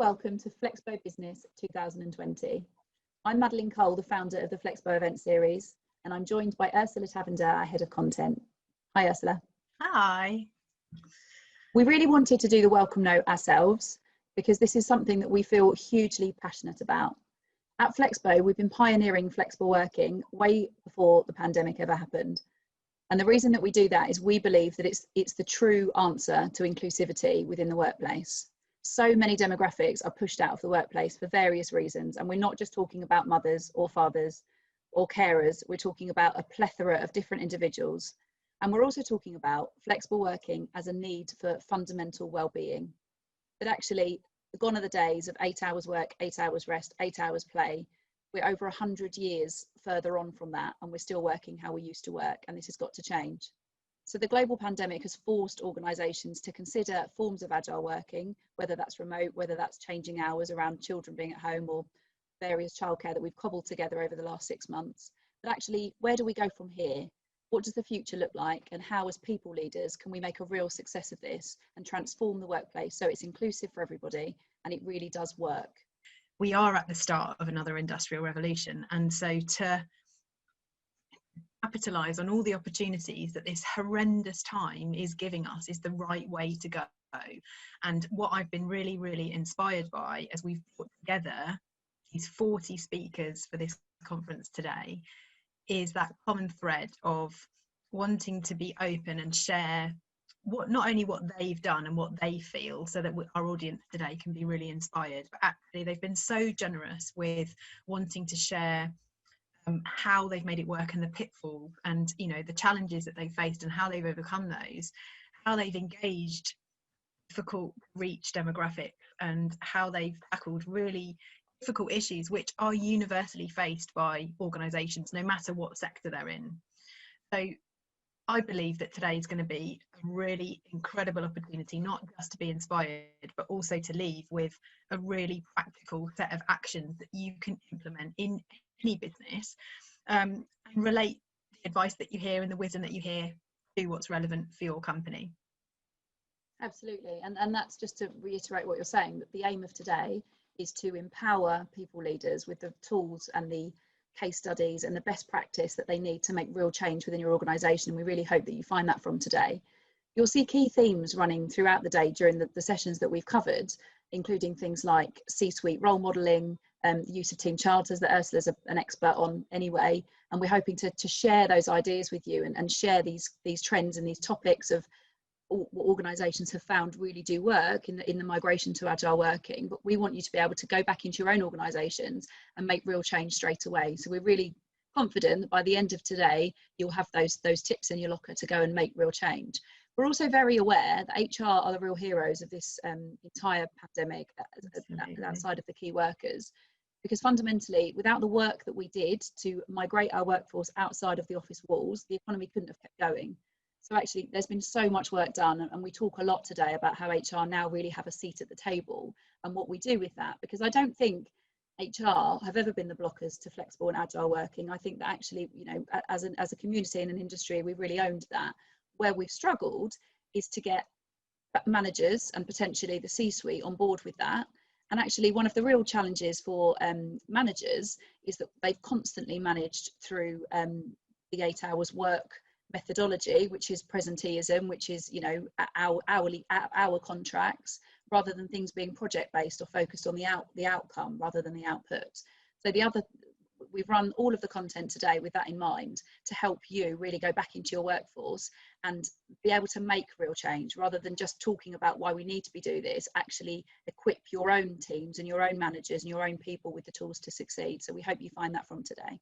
welcome to Flexpo Business 2020. I'm Madeline Cole, the founder of the Flexpo event series, and I'm joined by Ursula Tavender, our head of content. Hi, Ursula. Hi. We really wanted to do the welcome note ourselves because this is something that we feel hugely passionate about. At Flexpo, we've been pioneering flexible working way before the pandemic ever happened. And the reason that we do that is we believe that it's the true answer to inclusivity within the workplace. So many demographics are pushed out of the workplace for various reasons. And we're not just talking about mothers or fathers or carers, we're talking about a plethora of different individuals. And we're also talking about flexible working as a need for fundamental well-being. But actually, gone are the days of 8 hours work, 8 hours rest, 8 hours play. We're over 100 years further on from that, and we're still working how we used to work, and this has got to change. So the global pandemic has forced organisations to consider forms of agile working, whether that's remote, whether that's changing hours around children being at home, or various childcare that we've cobbled together over the last 6 months. But actually, where do we go from here? What does the future look like? And how, as people leaders, can we make a real success of this and transform the workplace so it's inclusive for everybody and it really does work? We are at the start of another industrial revolution, and so to capitalise on all the opportunities that this horrendous time is giving us is the right way to go. And what I've been really, really inspired by as we've put together these 40 speakers for this conference today is that common thread of wanting to be open and share not only what they've done and what they feel, so that our audience today can be really inspired, but actually they've been so generous with wanting to share how they've made it work and the pitfalls and the challenges that they've faced and how they've overcome those, how they've engaged difficult reach demographics and how they've tackled really difficult issues which are universally faced by organisations no matter what sector they're in. So I believe that today is going to be a really incredible opportunity, not just to be inspired, but also to leave with a really practical set of actions that you can implement in any business and relate the advice that you hear and the wisdom that you hear to what's relevant for your company. Absolutely. And that's just to reiterate what you're saying, that the aim of today is to empower people leaders with the tools and the case studies and the best practice that they need to make real change within your organisation. And we really hope that you find that from today. You'll see key themes running throughout the day during the sessions that we've covered, including things like C-suite role modelling, the use of team charters that Ursula's an expert on anyway. And we're hoping to share those ideas with you and share these trends and these topics of what organisations have found really do work in the migration to agile working. But we want you to be able to go back into your own organisations and make real change straight away. So we're really confident that by the end of today, you'll have those tips in your locker to go and make real change. We're also very aware that HR are the real heroes of this entire pandemic outside of the key workers, because fundamentally, without the work that we did to migrate our workforce outside of the office walls, the economy couldn't have kept going. So actually, there's been so much work done, and we talk a lot today about how HR now really have a seat at the table and what we do with that, because I don't think HR have ever been the blockers to flexible and agile working. I think that actually, as a community and an industry, we've really owned that. Where we've struggled is to get managers and potentially the C-suite on board with that. And actually, one of the real challenges for managers is that they've constantly managed through the 8 hours work methodology, which is presenteeism, which is hour contracts, rather than things being project based or focused on the outcome rather than the output. So we've run all of the content today with that in mind, to help you really go back into your workforce and be able to make real change, rather than just talking about why we need to do this. Actually equip your own teams and your own managers and your own people with the tools to succeed. So we hope you find that from today.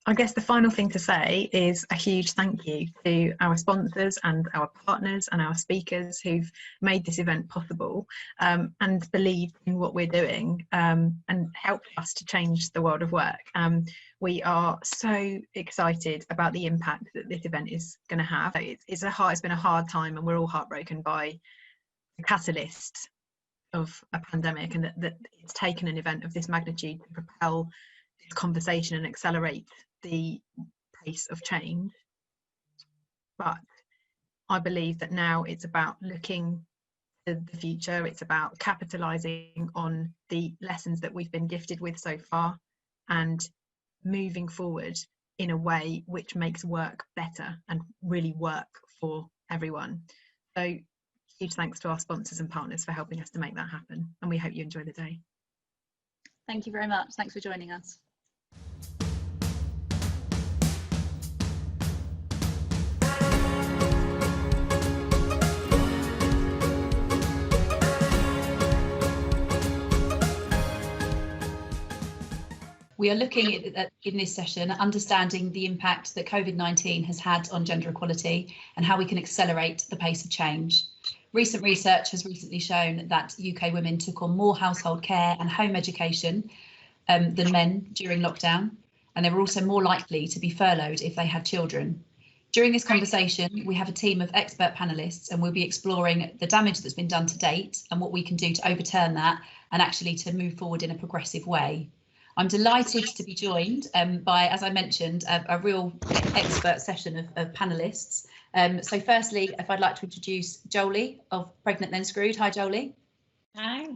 I guess the final thing to say is a huge thank you to our sponsors and our partners and our speakers who've made this event possible and believed in what we're doing and helped us to change the world of work. We are so excited about the impact that this event is going to have. It's been a hard time, and we're all heartbroken by the catalyst of a pandemic, and that it's taken an event of this magnitude to propel this conversation and accelerate the pace of change. But I believe that now it's about looking the future. It's about capitalizing on the lessons that we've been gifted with so far and moving forward in a way which makes work better and really work for everyone. So huge thanks to our sponsors and partners for helping us to make that happen, and we hope you enjoy the day. Thank you very much. Thanks for joining us. We are looking at, in this session, at understanding the impact that COVID-19 has had on gender equality and how we can accelerate the pace of change. Recent research has recently shown that UK women took on more household care and home education than men during lockdown, and they were also more likely to be furloughed if they had children. During this conversation, we have a team of expert panelists, and we'll be exploring the damage that's been done to date and what we can do to overturn that and actually to move forward in a progressive way. I'm delighted to be joined by, as I mentioned, a real expert session of panelists. So firstly, if I'd like to introduce Joeli of Pregnant Then Screwed. Hi, Joeli. Hi.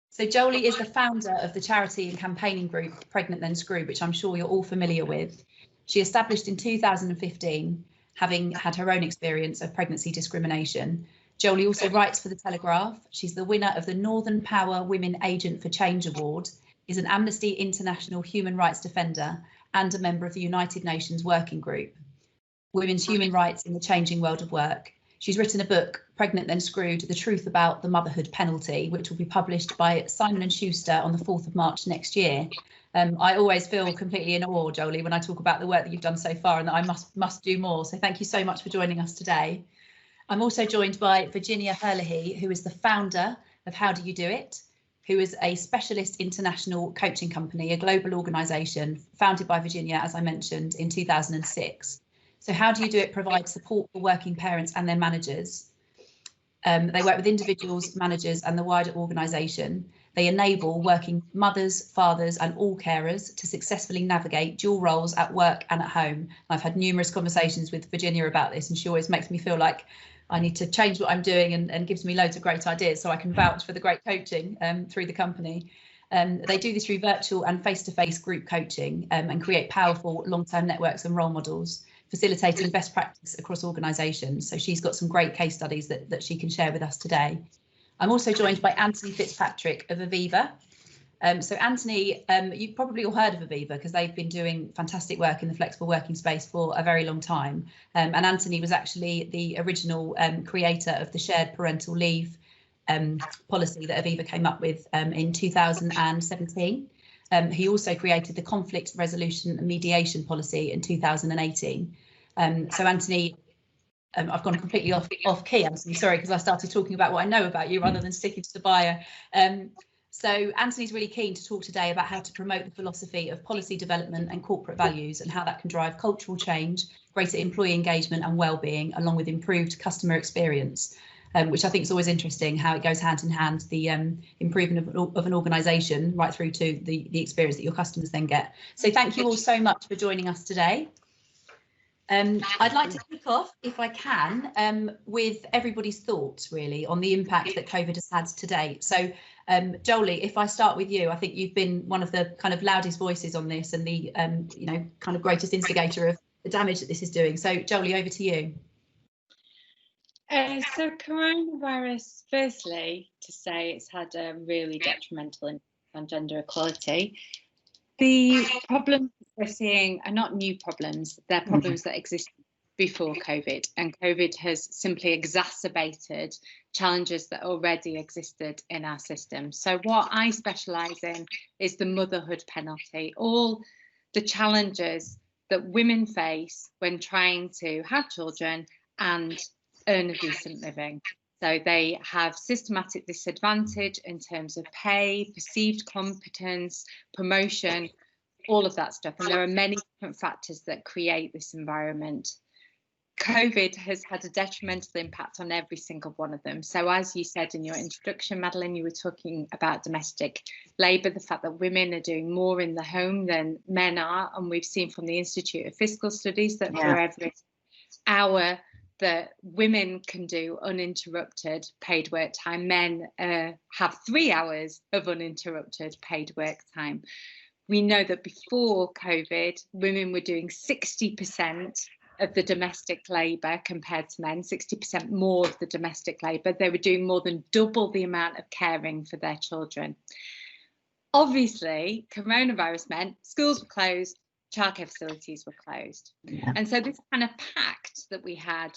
So Joeli is the founder of the charity and campaigning group Pregnant Then Screwed, which I'm sure you're all familiar with. She established in 2015, having had her own experience of pregnancy discrimination. Joeli also writes for The Telegraph. She's the winner of the Northern Power Women Agent for Change Award, is an Amnesty International human rights defender and a member of the United Nations Working Group, Women's Human Rights in the Changing World of Work. She's written a book, Pregnant Then Screwed, The Truth About the Motherhood Penalty, which will be published by Simon & Schuster on the 4th of March next year. I always feel completely in awe, Joeli, when I talk about the work that you've done so far and that I must do more. So thank you so much for joining us today. I'm also joined by Virginia Herlihy, who is the founder of How Do You Do It?, who is a specialist international coaching company, a global organisation founded by Virginia, as I mentioned, in 2006. So How Do You Do It provides support for working parents and their managers. They work with individuals, managers and the wider organisation. They enable working mothers, fathers and all carers to successfully navigate dual roles at work and at home. I've had numerous conversations with Virginia about this, and she always makes me feel like I need to change what I'm doing and gives me loads of great ideas so I can vouch for the great coaching through the company. They do this through virtual and face-to-face group coaching and create powerful long-term networks and role models, facilitating best practice across organisations. So she's got some great case studies that she can share with us today. I'm also joined by Anthony Fitzpatrick of Aviva. So Anthony, you've probably all heard of Aviva because they've been doing fantastic work in the flexible working space for a very long time. And Anthony was actually the original creator of the shared parental leave policy that Aviva came up with in 2017. He also created the conflict resolution and mediation policy in 2018. So Anthony, I've gone completely off key, Anthony, sorry, because I started talking about what I know about you rather than sticking to the bio. So Anthony's really keen to talk today about how to promote the philosophy of policy development and corporate values and how that can drive cultural change, greater employee engagement and well-being, along with improved customer experience, which I think is always interesting, how it goes hand in hand, the improvement of an organisation right through to the experience that your customers then get. So thank you all so much for joining us today. I'd like to kick off, if I can, with everybody's thoughts really on the impact that COVID has had to date. So Joeli, if I start with you, I think you've been one of the kind of loudest voices on this and the kind of greatest instigator of the damage that this is doing. So Joeli, over to you. So coronavirus, firstly, to say it's had a really detrimental impact on gender equality. The problems we're seeing are not new problems, they're problems that existed before COVID, and COVID has simply exacerbated challenges that already existed in our system. So what I specialise in is the motherhood penalty, all the challenges that women face when trying to have children and earn a decent living. So they have systematic disadvantage in terms of pay, perceived competence, promotion, all of that stuff. And there are many different factors that create this environment. COVID has had a detrimental impact on every single one of them. So as you said in your introduction, Madeline, you were talking about domestic labour, the fact that women are doing more in the home than men are. And we've seen from the Institute of Fiscal Studies that for every hour that women can do uninterrupted paid work time. Men have 3 hours of uninterrupted paid work time. We know that before COVID, women were doing 60% of the domestic labour compared to men, 60% more of the domestic labour. They were doing more than double the amount of caring for their children. Obviously, coronavirus meant schools were closed, childcare facilities were closed. Yeah. And so this kind of pact that we had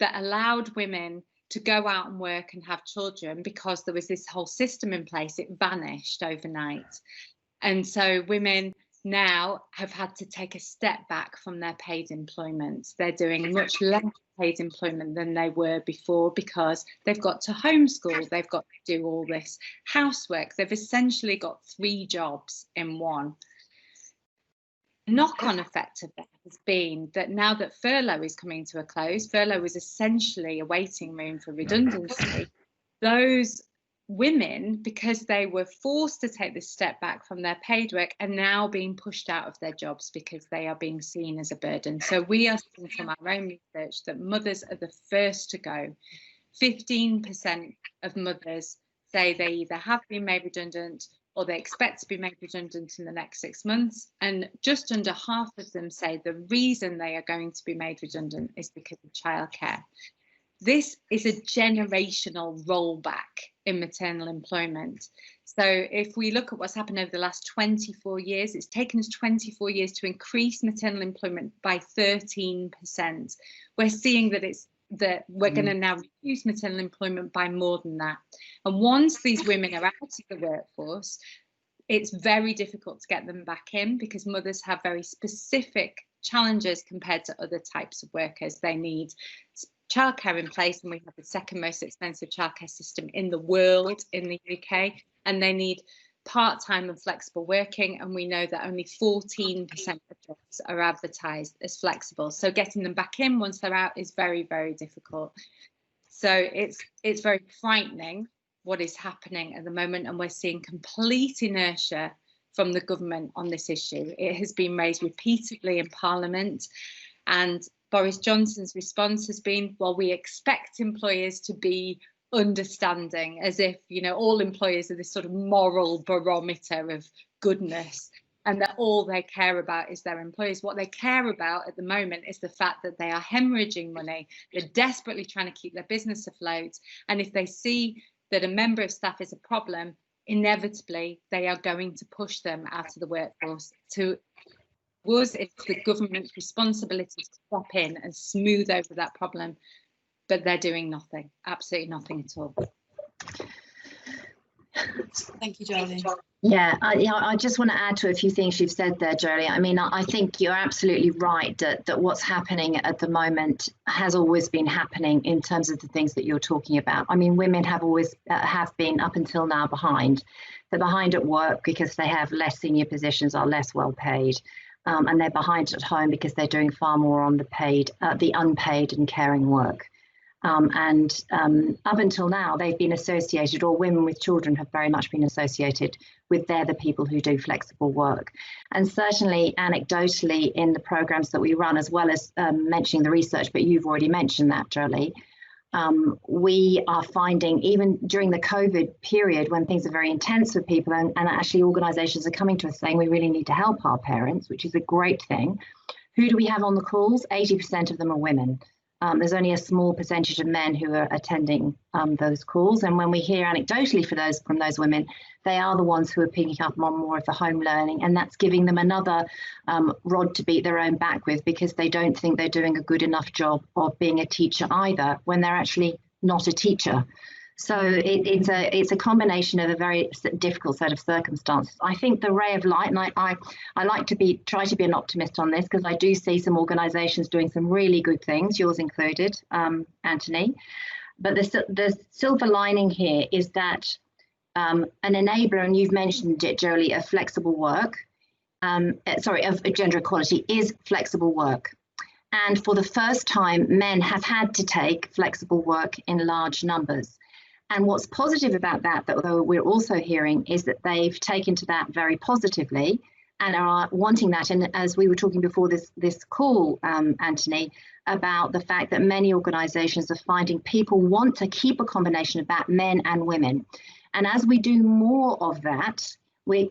that allowed women to go out and work and have children, because there was this whole system in place, it vanished overnight. And so women now have had to take a step back from their paid employment. They're doing much less paid employment than they were before, because they've got to homeschool, they've got to do all this housework. They've essentially got 3 jobs in one. Knock-on effect of that has been that now that furlough is coming to a close, furlough was essentially a waiting room for redundancy. Those women, because they were forced to take this step back from their paid work, are now being pushed out of their jobs because they are being seen as a burden. So we are seeing from our own research that mothers are the first to go. 15% of mothers say they either have been made redundant or they expect to be made redundant in the next 6 months. And just under half of them say the reason they are going to be made redundant is because of childcare. This is a generational rollback in maternal employment. So if we look at what's happened over the last 24 years, it's taken us 24 years to increase maternal employment by 13%. We're seeing that we're going to now reduce maternal employment by more than that. And once these women are out of the workforce, it's very difficult to get them back in, because mothers have very specific challenges compared to other types of workers. They need childcare in place, and we have the second most expensive childcare system in the world in the UK, and they need part-time and flexible working, and we know that only 14% of jobs are advertised as flexible. So getting them back in once they're out is very, very difficult. So it's very frightening what is happening at the moment, and we're seeing complete inertia from the government on this issue. It has been raised repeatedly in Parliament, and Boris Johnson's response has been, well, we expect employers to be understanding, as if, you know, all employers are this sort of moral barometer of goodness, and that all they care about is their employees. What they care about at the moment is the fact that they are hemorrhaging money. They're desperately trying to keep their business afloat, and if they see that a member of staff is a problem, inevitably they are going to push them out of the workforce. It's the government's responsibility to step in and smooth over that problem, but they're doing nothing, absolutely nothing at all. Thank you, Joeli. Yeah, I just want to add to a few things you've said there, Joeli. I mean, I think you're absolutely right that what's happening at the moment has always been happening in terms of the things that you're talking about. I mean, women have always have been up until now behind. They're behind at work because they have less senior positions, are less well paid. And they're behind at home because they're doing far more on the unpaid and caring work. And up until now, they've been associated, or women with children have very much been associated with they're the people who do flexible work. And certainly anecdotally in the programs that we run, as well as mentioning the research, but you've already mentioned that, Joeli, we are finding, even during the COVID period when things are very intense with people, and actually organisations are coming to us saying we really need to help our parents, which is a great thing. Who do we have on the calls? 80% of them are women. There's only a small percentage of men who are attending those calls. And when we hear anecdotally from those women, they are the ones who are picking up on more of the home learning. And that's giving them another rod to beat their own back with, because they don't think they're doing a good enough job of being a teacher either, when they're actually not a teacher. So it's a combination of a very difficult set of circumstances. I think the ray of light, and I like to try to be an optimist on this, because I do see some organisations doing some really good things, yours included, Anthony. But the silver lining here is that an enabler, and you've mentioned it, Joeli, of flexible work, of gender equality, is flexible work. And for the first time, men have had to take flexible work in large numbers. And what's positive about that, although we're also hearing, is that they've taken to that very positively, and are wanting that. And as we were talking before this call, Anthony, about the fact that many organisations are finding people want to keep a combination of that, men and women. And as we do more of that,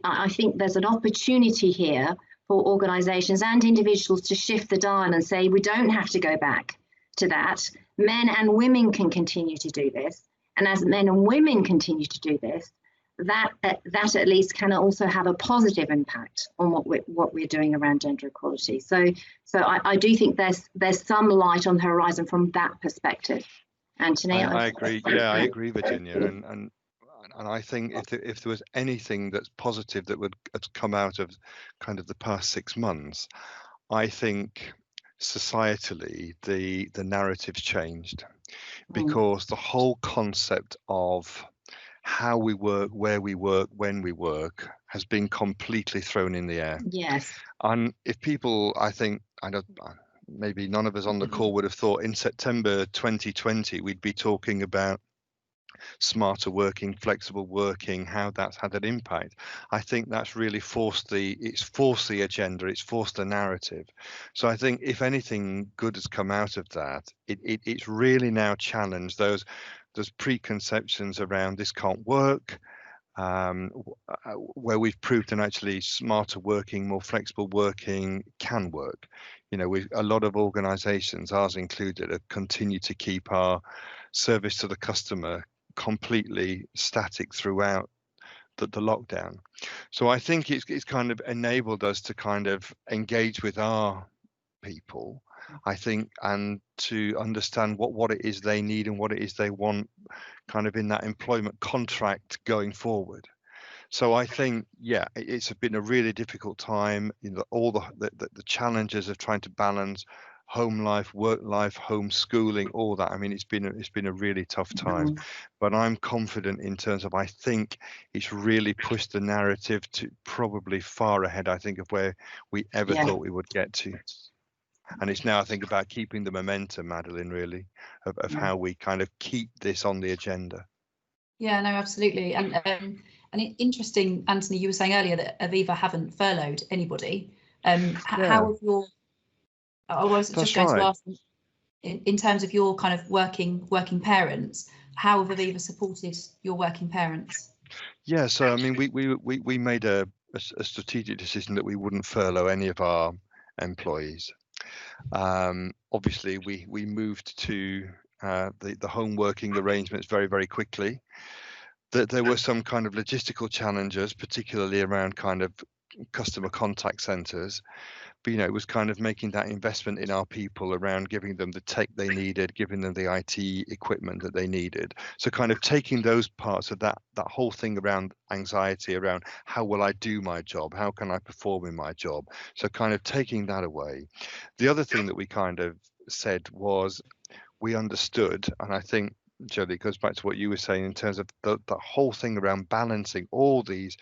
I think there's an opportunity here for organisations and individuals to shift the dial and say, we don't have to go back to that. Men and women can continue to do this. And as men and women continue to do this, that at least can also have a positive impact on what we're doing around gender equality. So I do think there's some light on the horizon from that perspective. Anthony? I agree. Yeah, I agree, Virginia. And I think if there was anything that's positive that would have come out of kind of the past 6 months, I think societally the narrative's changed, because the whole concept of how we work, where we work, when we work has been completely thrown in the air. Yes. And if people, I think, I don't, maybe none of us on the call would have thought in September 2020 we'd be talking about smarter working, flexible working, how that's had an impact. I think that's really forced the agenda, it's forced the narrative. So I think if anything good has come out of that, it's really now challenged those preconceptions around this can't work, where we've proved that actually smarter working, more flexible working can work. You know, a lot of organisations, ours included, have continued to keep our service to the customer completely static throughout the lockdown. So I think it's kind of enabled us to kind of engage with our people, I think, and to understand what it is they need and what it is they want kind of in that employment contract going forward. So I think, yeah, it's been a really difficult time. You know, all the challenges of trying to balance home life, work life, homeschooling, all that. I mean, it's been a really tough time, but I'm confident in terms of, I think it's really pushed the narrative to probably far ahead, I think, of where we ever thought we would get to. And it's now, I think, about keeping the momentum, Madeline, really, of how we kind of keep this on the agenda. Yeah, no, absolutely. And interesting, Anthony, you were saying earlier that Aviva haven't furloughed anybody. How have your, I was just going to ask, in terms of your kind of working parents, how have Aviva supported your working parents? Yeah, so I mean, we made a strategic decision that we wouldn't furlough any of our employees. Obviously, we moved to the home working arrangements very, very quickly. That there were some kind of logistical challenges, particularly around kind of customer contact centres. But, you know, it was kind of making that investment in our people around giving them the tech they needed, giving them the IT equipment that they needed. So kind of taking those parts of that whole thing around anxiety, around how will I do my job? How can I perform in my job? So kind of taking that away. The other thing that we kind of said was we understood, and I think, Joeli, it goes back to what you were saying in terms of the whole thing around balancing all these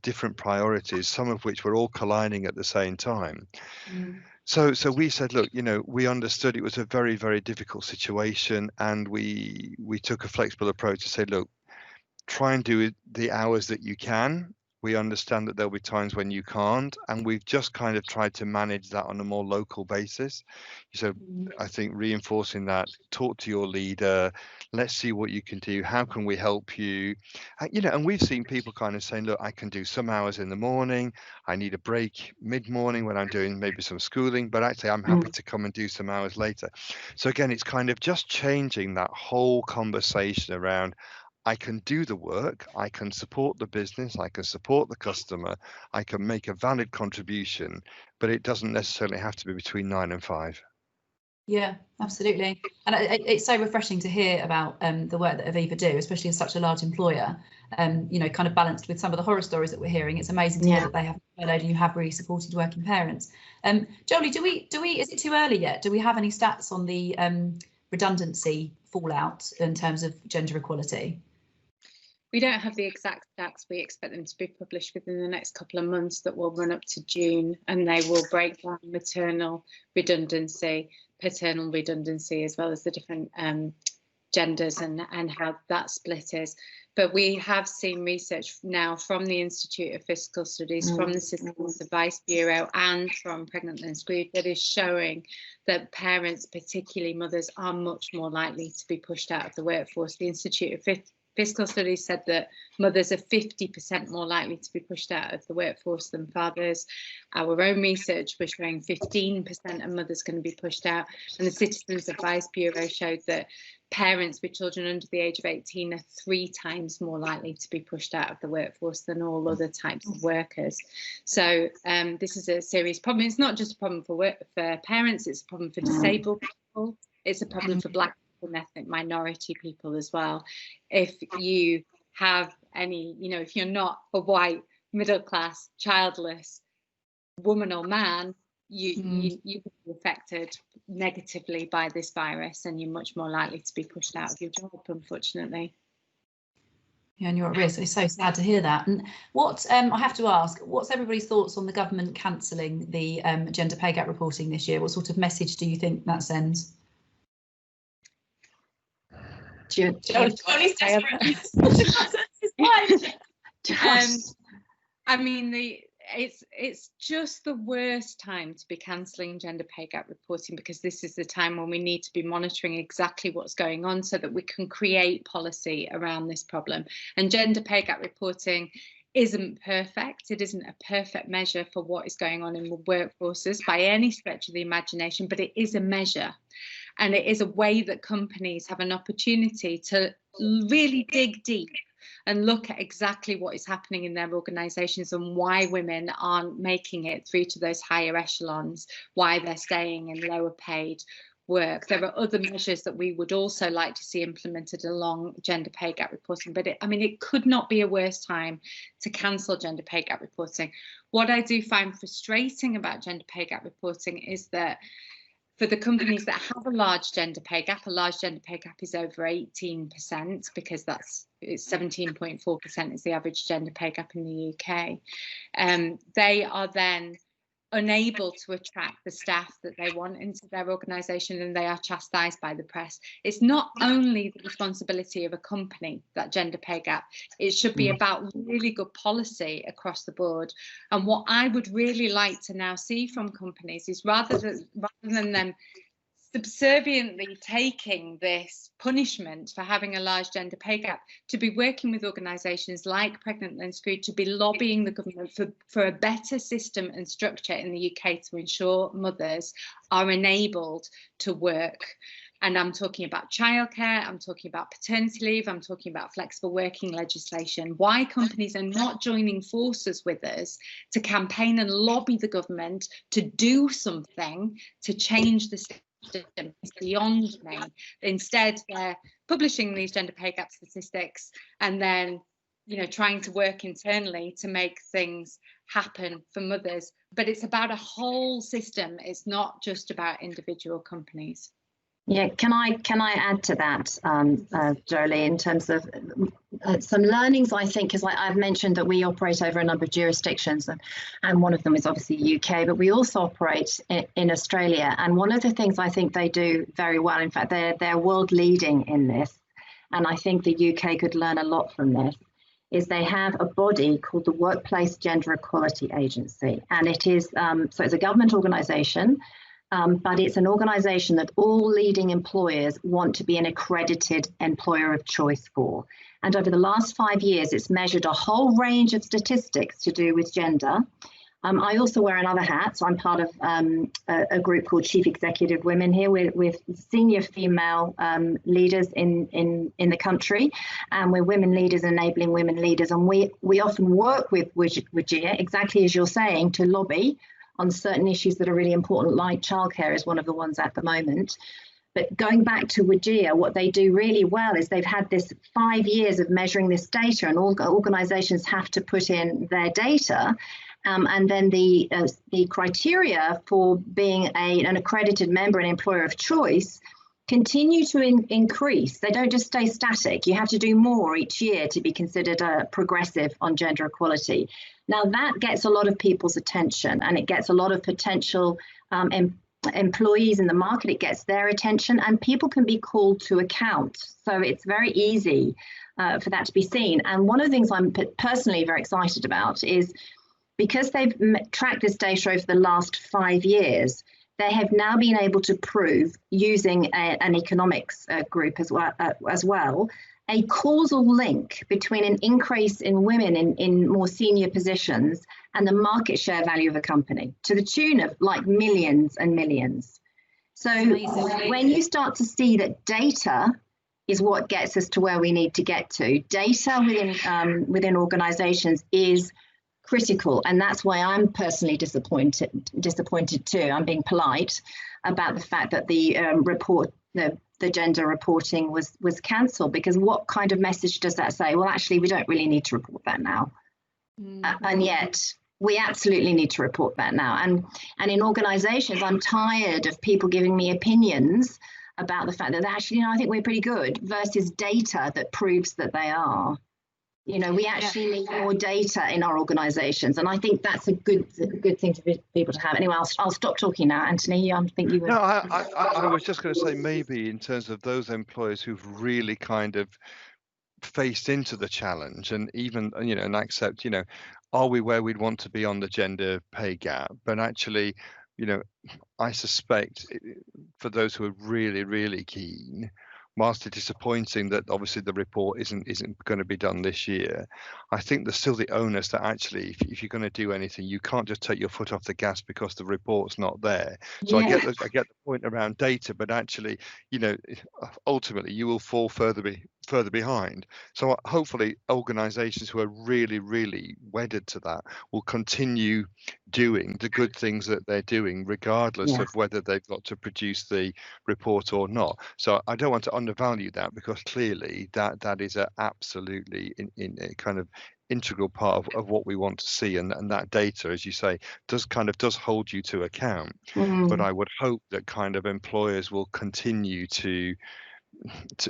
different priorities, some of which were all colliding at the same time. So we said, look, you know, we understood it was a very, very difficult situation, and we took a flexible approach to say, look, try and do the hours that you can. We understand that there'll be times when you can't, and we've just kind of tried to manage that on a more local basis. So I think reinforcing that, talk to your leader, let's see what you can do, how can we help you, you know. And we've seen people kind of saying, look, I can do some hours in the morning, I need a break mid-morning when I'm doing maybe some schooling, but actually I'm happy to come and do some hours later. So again, it's kind of just changing that whole conversation around, I can do the work, I can support the business, I can support the customer, I can make a valid contribution, but it doesn't necessarily have to be between 9 and 5. Yeah, absolutely. And it's so refreshing to hear about the work that Aviva do, especially as such a large employer, you know, kind of balanced with some of the horror stories that we're hearing. It's amazing to hear that they have furloughed and you have really supported working parents. Joeli, do we, is it too early yet? Do we have any stats on the redundancy fallout in terms of gender equality? We don't have the exact stats. We expect them to be published within the next couple of months that will run up to June, and they will break down maternal redundancy, paternal redundancy, as well as the different genders and how that split is. But we have seen research now from the Institute of Fiscal Studies, from the Citizens Advice Bureau, and from Pregnant and Screwed that is showing that parents, particularly mothers, are much more likely to be pushed out of the workforce. The Institute of Fiscal Studies said that mothers are 50% more likely to be pushed out of the workforce than fathers. Our own research was showing 15% of mothers going to be pushed out, and the Citizens Advice Bureau showed that parents with children under the age of 18 are 3 times more likely to be pushed out of the workforce than all other types of workers. So this is a serious problem. It's not just a problem for parents, it's a problem for disabled people, it's a problem for Black and ethnic minority people as well. If you have any, if you're not a white, middle class, childless woman or man, you can be affected negatively by this virus, and you're much more likely to be pushed out of your job, unfortunately. Yeah, and you're at risk. It's so sad to hear that. And what I have to ask, what's everybody's thoughts on the government cancelling the gender pay gap reporting this year? What sort of message do you think that sends? I mean, it's just the worst time to be cancelling gender pay gap reporting, because this is the time when we need to be monitoring exactly what's going on so that we can create policy around this problem. And gender pay gap reporting isn't perfect. It isn't a perfect measure for what is going on in the workforces by any stretch of the imagination, but it is a measure. And it is a way that companies have an opportunity to really dig deep and look at exactly what is happening in their organisations and why women aren't making it through to those higher echelons, why they're staying in lower paid work. There are other measures that we would also like to see implemented along gender pay gap reporting, but it could not be a worse time to cancel gender pay gap reporting. What I do find frustrating about gender pay gap reporting is that for the companies that have a large gender pay gap is over 18%, because it's 17.4% is the average gender pay gap in the UK. They are then unable to attract the staff that they want into their organisation, and they are chastised by the press. It's not only the responsibility of a company, that gender pay gap, it should be about really good policy across the board. And what I would really like to now see from companies is rather than them subserviently taking this punishment for having a large gender pay gap, to be working with organisations like Pregnant and Screwed to be lobbying the government for a better system and structure in the UK to ensure mothers are enabled to work. And I'm talking about childcare, I'm talking about paternity leave, I'm talking about flexible working legislation. Why companies are not joining forces with us to campaign and lobby the government to do something to change the system is beyond me. Instead, they're publishing these gender pay gap statistics and then, trying to work internally to make things happen for mothers. But it's about a whole system. It's not just about individual companies. Yeah, can I add to that, Joeli, in terms of some learnings? I think, as I've mentioned, that we operate over a number of jurisdictions, and one of them is obviously the UK, but we also operate in Australia. And one of the things I think they do very well, in fact, they're world leading in this, and I think the UK could learn a lot from this, is they have a body called the Workplace Gender Equality Agency, and it is so it's a government organisation. But it's an organisation that all leading employers want to be an accredited employer of choice for. And over the last 5 years, it's measured a whole range of statistics to do with gender. I also wear another hat, so I'm part of a group called Chief Executive Women here with senior female leaders in the country, and we're women leaders enabling women leaders. And we often work with WGEA, exactly as you're saying, to lobby on certain issues that are really important, like childcare is one of the ones at the moment. But going back to WGEA, what they do really well is they've had this 5 years of measuring this data, and all organisations have to put in their data. And then the criteria for being an accredited member and employer of choice continue to increase. They don't just stay static. You have to do more each year to be considered progressive on gender equality. Now that gets a lot of people's attention, and it gets a lot of potential employees in the market, it gets their attention, and people can be called to account. So it's very easy for that to be seen. And one of the things I'm personally very excited about is because they've tracked this data over the last 5 years, they have now been able to prove, using an economics group as well, a causal link between an increase in women in more senior positions and the market share value of a company, to the tune of like millions and millions. So when you start to see that data is what gets us to where we need to get to, data within organizations is critical, and that's why I'm personally disappointed too. I'm being polite about the fact that the report, the gender reporting was cancelled, because what kind of message does that say? Well, actually, we don't really need to report that now. And yet we absolutely need to report that now. And in organizations, I'm tired of people giving me opinions about the fact that actually, I think we're pretty good, versus data that proves that they are. We actually need more data in our organisations, and I think that's a good thing for people to have. Anyway, I'll stop talking now, Anthony. I think you were. No, I was just going to say, maybe in terms of those employers who've really kind of faced into the challenge, and even and accept, are we where we'd want to be on the gender pay gap? But actually, I suspect for those who are really, really keen, whilst it's disappointing that obviously the report isn't going to be done this year, I think there's still the onus that actually, if you're going to do anything, you can't just take your foot off the gas because the report's not there. So I get the point around data, but actually, ultimately you will fall further behind. So hopefully organisations who are really, really wedded to that will continue doing the good things that they're doing, regardless of whether they've got to produce the report or not. So I don't want to undervalue that, because clearly that is a absolutely in a kind of integral part of what we want to see, and that data, as you say, does hold you to account. But I would hope that kind of employers will continue to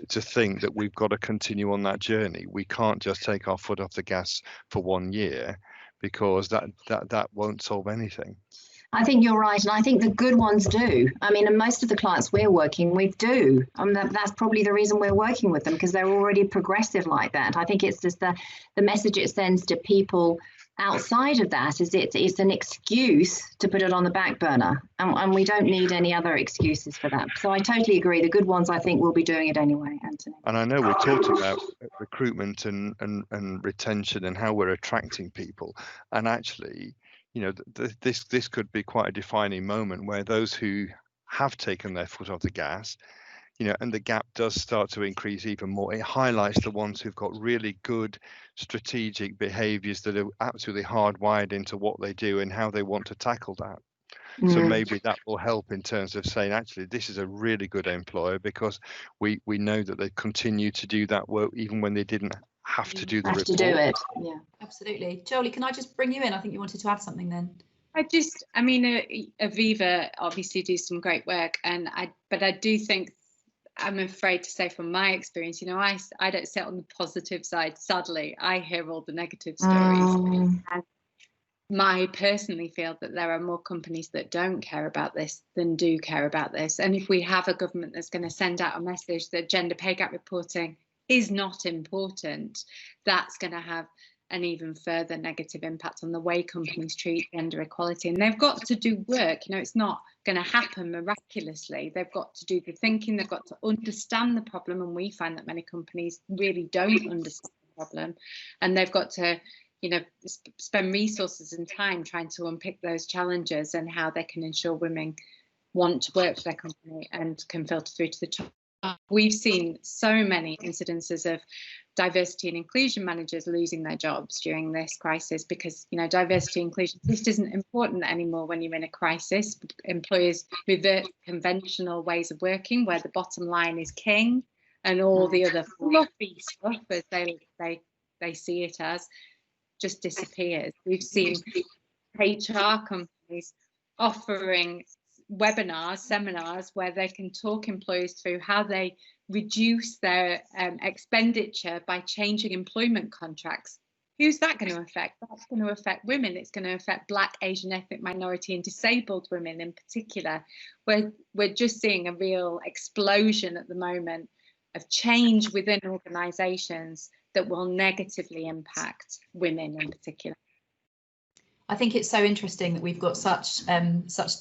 think that we've got to continue on that journey. We can't just take our foot off the gas for 1 year, because that won't solve anything. I think you're right, and I think the good ones do. I mean, and most of the clients we're working with do. That's probably the reason we're working with them, because they're already progressive like that. I think it's just the message it sends to people outside of that is it's an excuse to put it on the back burner, and we don't need any other excuses for that. So I totally agree. The good ones, I think, will be doing it anyway, Anthony. And I know we talked about recruitment and retention and how we're attracting people, and actually, this could be quite a defining moment where those who have taken their foot off the gas, and the gap does start to increase even more. It highlights the ones who've got really good strategic behaviours that are absolutely hardwired into what they do and how they want to tackle that. So maybe that will help in terms of saying, actually, this is a really good employer, because we know that they continue to do that work even when they didn't have to do the report. To do it. Yeah, absolutely. Joeli, can I just bring you in? I think you wanted to add something then. Aviva obviously do some great work, but I do think, I'm afraid to say from my experience, I don't sit on the positive side. Sadly, I hear all the negative stories. And I personally feel that there are more companies that don't care about this than do care about this. And if we have a government that's going to send out a message that gender pay gap reporting is not important, that's going to have an even further negative impact on the way companies treat gender equality. And they've got to do work. It's not going to happen miraculously. They've got to do the thinking, they've got to understand the problem, and we find that many companies really don't understand the problem, and they've got to spend resources and time trying to unpick those challenges and how they can ensure women want to work for their company and can filter through to the top. We've seen so many incidences of diversity and inclusion managers losing their jobs during this crisis, because diversity and inclusion just isn't important anymore when you're in a crisis. Employers revert to conventional ways of working where the bottom line is king, and all the other fluffy stuff, as they see it as, just disappears. We've seen HR companies offering webinars, seminars, where they can talk employers through how they reduce their expenditure by changing employment contracts. who's that going to affect? That's going to affect women. It's going to affect Black, Asian, ethnic minority and disabled women in particular. We're just seeing a real explosion at the moment of change within organisations that will negatively impact women in particular. I think it's so interesting that we've got such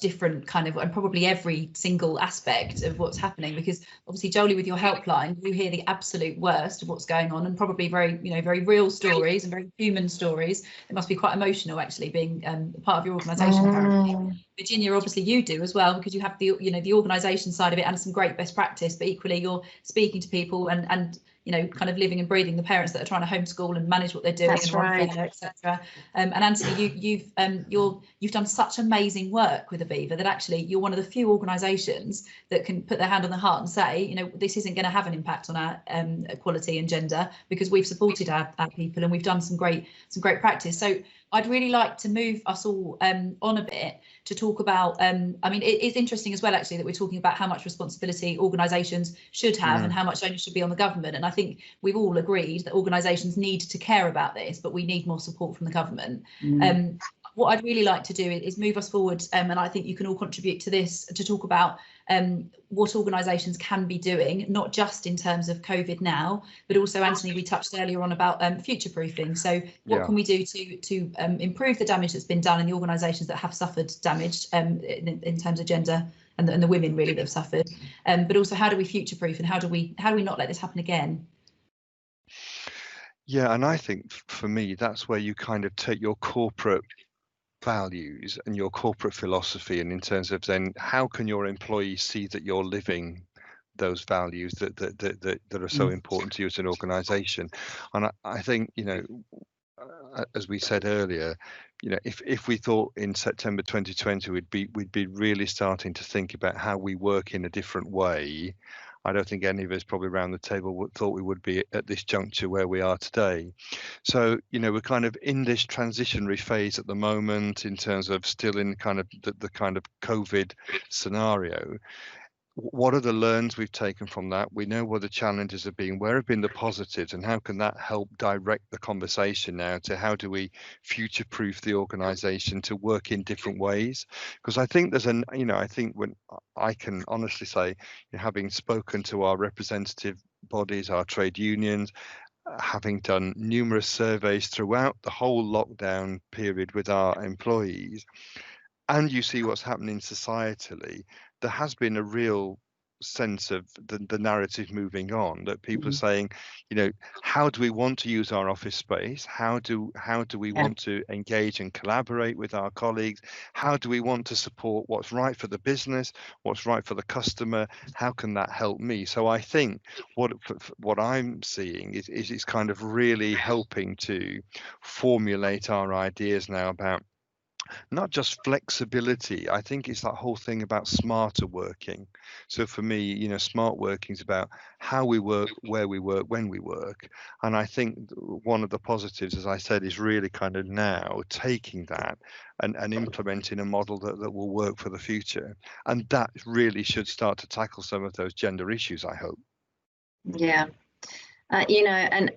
different kind of, and probably every single aspect of what's happening, because obviously, Joeli, with your helpline, you hear the absolute worst of what's going on, and probably very real stories and very human stories. It must be quite emotional, actually, being part of your organisation. Apparently, Virginia, obviously you do as well, because you have the the organisation side of it and some great best practice. But equally, you're speaking to people and kind of living and breathing the parents that are trying to homeschool and manage what they're doing. That's and right. etc. And Anthony, you've done such amazing work with Aviva that actually you're one of the few organisations that can put their hand on the heart and say, this isn't going to have an impact on our equality and gender, because we've supported our people and we've done some great practice. So I'd really like to move us all on a bit to talk about, it's interesting as well, actually, that we're talking about how much responsibility organisations should have and how much onus should be on the government. And I think we've all agreed that organisations need to care about this, but we need more support from the government. What I'd really like to do is move us forward, and I think you can all contribute to this, to talk about what organisations can be doing, not just in terms of COVID now, but also, Anthony, we touched earlier on about future proofing. So what can we do to improve the damage that's been done in the organisations that have suffered damage in terms of gender and the women really that have suffered, but also how do we future proof and how do we not let this happen again? Yeah, and I think for me, that's where you kind of take your corporate values and your corporate philosophy, and in terms of then how can your employees see that you're living those values that are so important to you as an organization. And I think, as we said earlier, if we thought in September 2020 we'd be really starting to think about how we work in a different way, I don't think any of us probably around the table thought we would be at this juncture where we are today. So, we're kind of in this transitionary phase at the moment in terms of still in kind of the kind of COVID scenario. What are the learns we've taken from that? We know what the challenges have been. Where have been the positives, and how can that help direct the conversation now to how do we future-proof the organisation to work in different ways? Because I think there's I think when I can honestly say, having spoken to our representative bodies, our trade unions, having done numerous surveys throughout the whole lockdown period with our employees, and you see what's happening societally, there has been a real sense of the narrative moving on, that people are saying, how do we want to use our office space? How do we want to engage and collaborate with our colleagues? How do we want to support what's right for the business, what's right for the customer? How can that help me? So I think what I'm seeing is it's kind of really helping to formulate our ideas now about not just flexibility. I think it's that whole thing about smarter working. So for me, smart working is about how we work, where we work, when we work. And I think one of the positives, as I said, is really kind of now taking that and implementing a model that will work for the future. And that really should start to tackle some of those gender issues, I hope. Yeah. And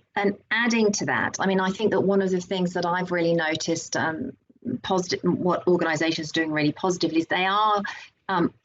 adding to that, I think that one of the things that I've really noticed positive, what organisations are doing really positively, is they are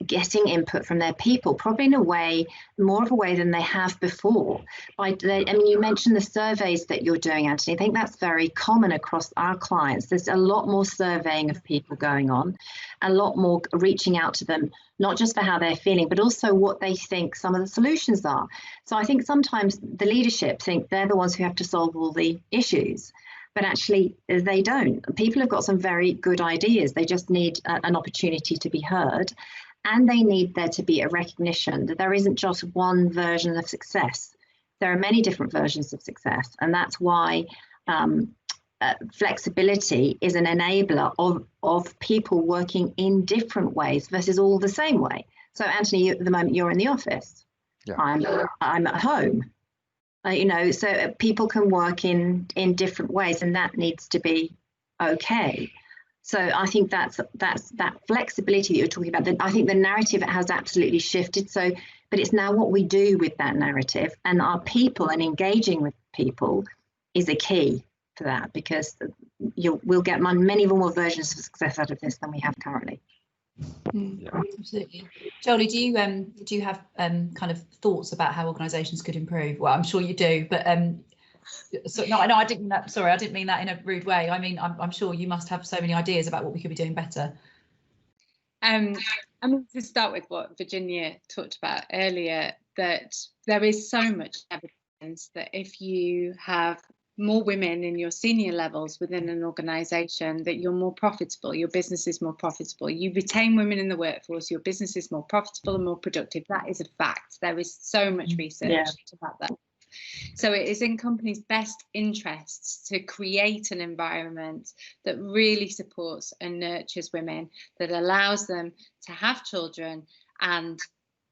getting input from their people, probably in a way, more of a way than they have before. You mentioned the surveys that you're doing, Anthony. I think that's very common across our clients. There's a lot more surveying of people going on, a lot more reaching out to them, not just for how they're feeling, but also what they think some of the solutions are. So I think sometimes the leadership think they're the ones who have to solve all the issues. But actually, they don't. People have got some very good ideas. They just need an opportunity to be heard. And they need there to be a recognition that there isn't just one version of success. There are many different versions of success. And that's why flexibility is an enabler of people working in different ways versus all the same way. So, Anthony, at the moment, you're in the office. Yeah. I'm at home. So people can work in different ways, and that needs to be okay. So I think that's that flexibility that you're talking about. I think the narrative has absolutely shifted. So, but it's now what we do with that narrative, and our people and engaging with people is a key. for that, because we'll get many more versions of success out of this than we have currently. Yeah. Absolutely. Joeli, do you have kind of thoughts about how organisations could improve? Well, I'm sure you do, but no, I didn't mean that. Sorry, I didn't mean that in a rude way. I mean, I'm sure you must have so many ideas about what we could be doing better. I mean, to start with what Virginia talked about earlier, that there is so much evidence that if you have more women in your senior levels within an organisation, that you're more profitable, your business is more profitable. You retain women in the workforce, your business is more profitable and more productive. That is a fact. There is so much research about that. So it is in companies' best interests to create an environment that really supports and nurtures women, that allows them to have children and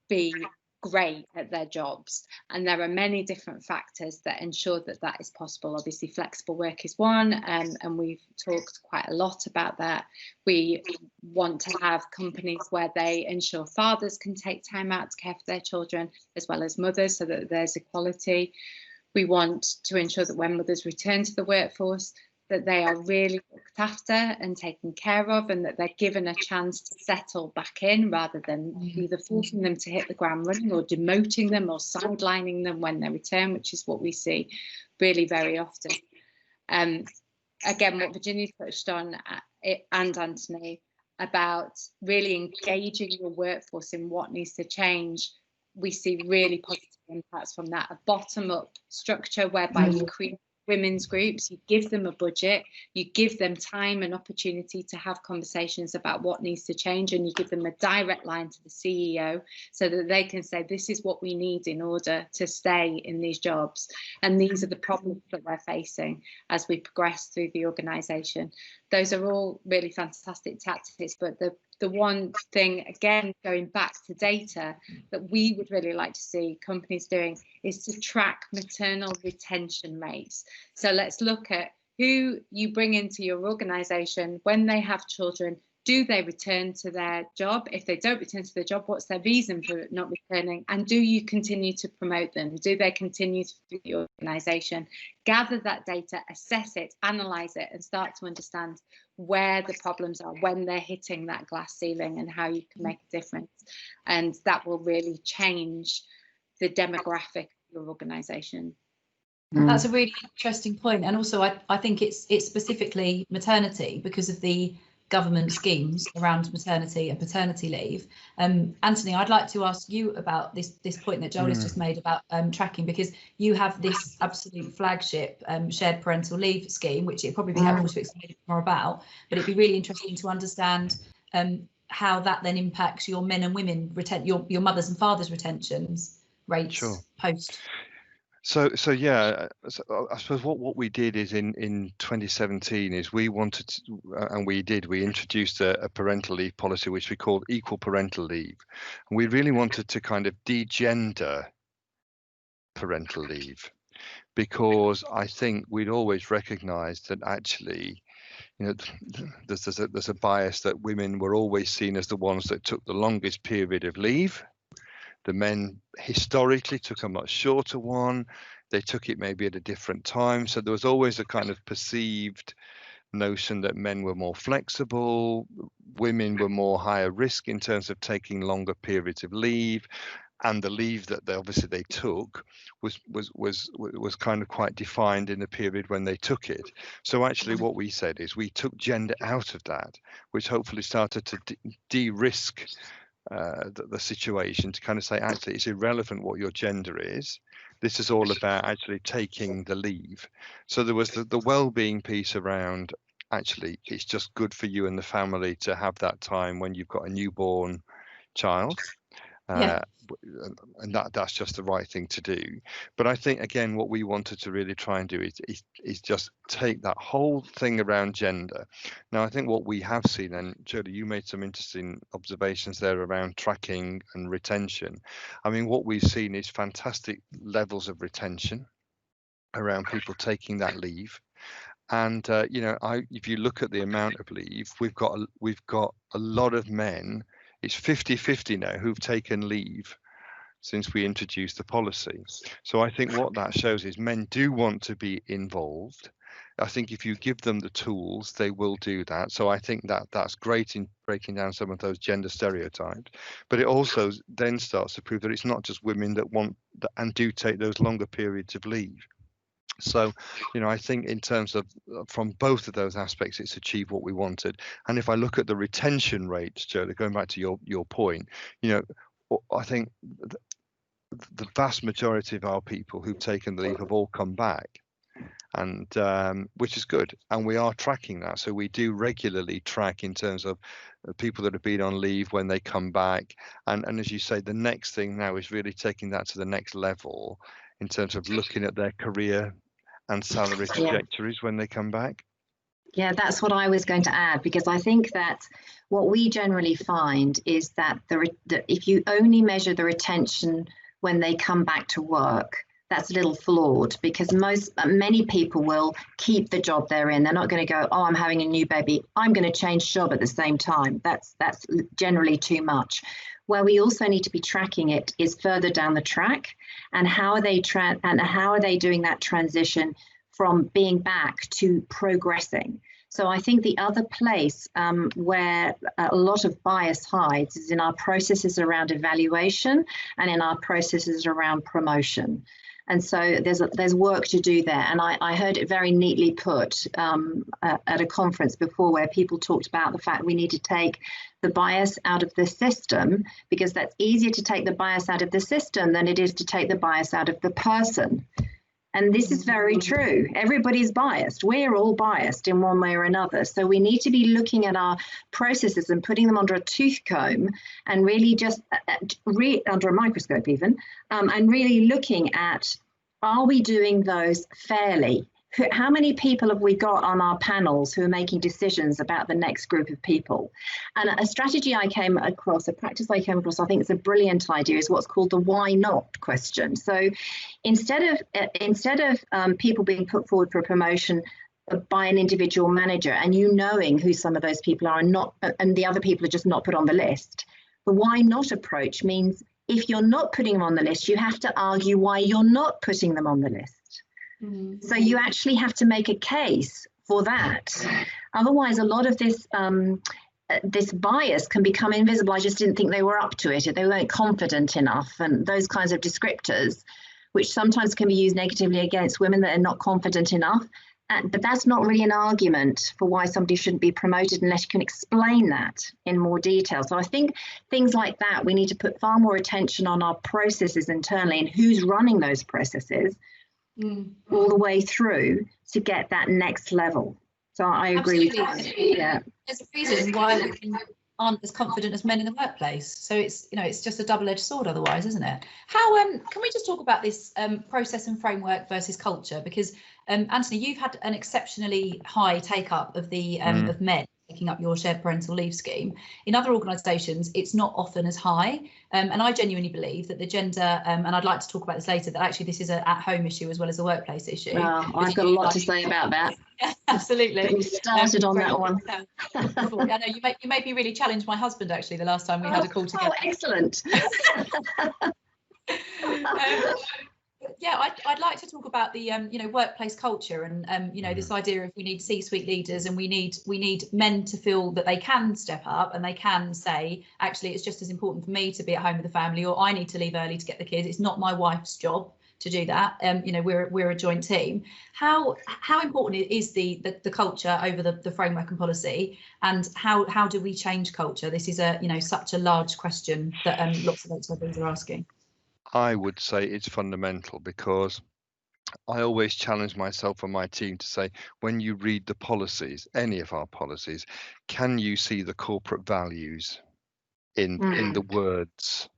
be great at their jobs. And there are many different factors that ensure that that is possible. Obviously, flexible work is one, and we've talked quite a lot about that. We want to have companies where they ensure fathers can take time out to care for their children as well as mothers, so that there's equality. We want to ensure that when mothers return to the workforce, that they are really looked after and taken care of, and that they're given a chance to settle back in, rather than either forcing them to hit the ground running or demoting them or sidelining them when they return, which is what we see really very often. Again, what Virginia touched on, and Anthony, about really engaging your workforce in what needs to change, we see really positive impacts from that. A bottom-up structure whereby you create women's groups, you give them a budget, you give them time and opportunity to have conversations about what needs to change, and you give them a direct line to the CEO so that they can say, this is what we need in order to stay in these jobs, and these are the problems that we're facing as we progress through the organisation. Those are all really fantastic tactics, but the one thing, again, going back to data, that we would really like to see companies doing is to track maternal retention rates. So let's look at who you bring into your organisation when they have children. Do they return to their job? If they don't return to their job, what's their reason for not returning? And do you continue to promote them? Do they continue through the organisation? Gather that data, assess it, analyse it, and start to understand where the problems are when they're hitting that glass ceiling, and how you can make a difference. And that will really change the demographic of your organisation. That's a really interesting point. And also I think it's specifically maternity, because of the government schemes around maternity and paternity leave. Anthony, I'd like to ask you about this point that Joeli's just made about tracking, because you have this absolute flagship shared parental leave scheme, which it'd probably be helpful to explain more about, but it'd be really interesting to understand how that then impacts your men and women your mothers and fathers retentions rates post. So yeah, so I suppose what we did is in 2017 is we wanted to, and we introduced a parental leave policy which we called equal parental leave, and we really wanted to kind of de-gender parental leave, because I think we'd always recognised that actually, you know, there's a bias that women were always seen as the ones that took the longest period of leave. The men historically took a much shorter one. They took it maybe at a different time. So there was always a kind of perceived notion that men were more flexible, women were more higher risk in terms of taking longer periods of leave, and the leave that they took was kind of quite defined in the period when they took it. So actually what we said is we took gender out of that, which hopefully started to de-risk the situation, to kind of say, actually, it's irrelevant what your gender is. This is all about actually taking the leave. So there was the well-being piece around, actually, it's just good for you and the family to have that time when you've got a newborn child. And that's just the right thing to do. But I think, again, what we wanted to really try and do is just take that whole thing around gender. Now, I think what we have seen, and Joeli, you made some interesting observations there around tracking and retention. I mean, what we've seen is fantastic levels of retention around people taking that leave. And you know, if you look at the amount of leave, we've got a lot of men. It's 50-50 now who've taken leave since we introduced the policy. So I think what that shows is men do want to be involved. I think if you give them the tools, they will do that. So I think that that's great in breaking down some of those gender stereotypes. But it also then starts to prove that it's not just women that want and do take those longer periods of leave. So, I think in terms of from both of those aspects, it's achieved what we wanted. And if I look at the retention rates, Joe, going back to your point, I think the vast majority of our people who've taken the leave have all come back, and which is good, and we are tracking that. So we do regularly track in terms of people that have been on leave when they come back, and as you say, the next thing now is really taking that to the next level in terms of looking at their career and salary trajectories when they come back. Yeah, that's what I was going to add, because I think that what we generally find is that if you only measure the retention when they come back to work, that's a little flawed, because many people will keep the job they're in. They're not going to go, oh, I'm having a new baby, I'm going to change job at the same time. That's generally too much. Where we also need to be tracking it is further down the track, and how are they doing that transition from being back to progressing. So I think the other place where a lot of bias hides is in our processes around evaluation and in our processes around promotion. And so there's work to do there. And I heard it very neatly put at a conference before, where people talked about the fact we need to take the bias out of the system, because that's easier to take the bias out of the system than it is to take the bias out of the person. And this is very true. Everybody's biased. We're all biased in one way or another. So we need to be looking at our processes and putting them under a tooth comb, and really just under a microscope even, and really looking at, are we doing those fairly? How many people have we got on our panels who are making decisions about the next group of people? And a strategy I came across, a practice I came across, I think it's a brilliant idea, is what's called the why not question. So instead of people being put forward for a promotion by an individual manager, and knowing who some of those people are, and the other people are just not put on the list, the why not approach means if you're not putting them on the list, you have to argue why you're not putting them on the list. So you actually have to make a case for that. Otherwise, a lot of this this bias can become invisible. I just didn't think they were up to it. They weren't confident enough, and those kinds of descriptors, which sometimes can be used negatively against women that are not confident enough. But that's not really an argument for why somebody shouldn't be promoted unless you can explain that in more detail. So I think things like that, we need to put far more attention on our processes internally and who's running those processes all the way through to get that next level. So I agree with you. Yeah. There's a reason why women aren't as confident as men in the workplace. So it's it's just a double-edged sword otherwise, isn't it? How can we just talk about this process and framework versus culture? Because Anthony, you've had an exceptionally high take-up of the of men taking up your shared parental leave scheme. In other organisations, it's not often as high. And I genuinely believe that the gender, and I'd like to talk about this later, that actually this is an at-home issue as well as a workplace issue. Well, I've got a lot to say about that. Absolutely. We started on that one. I know you made me really challenge my husband actually the last time we had a call together. Oh, excellent. Yeah, I'd like to talk about the workplace culture and this idea of we need C-suite leaders, and we need men to feel that they can step up and they can say, actually, it's just as important for me to be at home with the family, or I need to leave early to get the kids. It's not my wife's job to do that. We're a joint team. How important is the culture over the framework and policy, and how do we change culture? This is such a large question that lots of HRBs are asking. I would say it's fundamental, because I always challenge myself and my team to say, when you read the policies, any of our policies, can you see the corporate values in the words?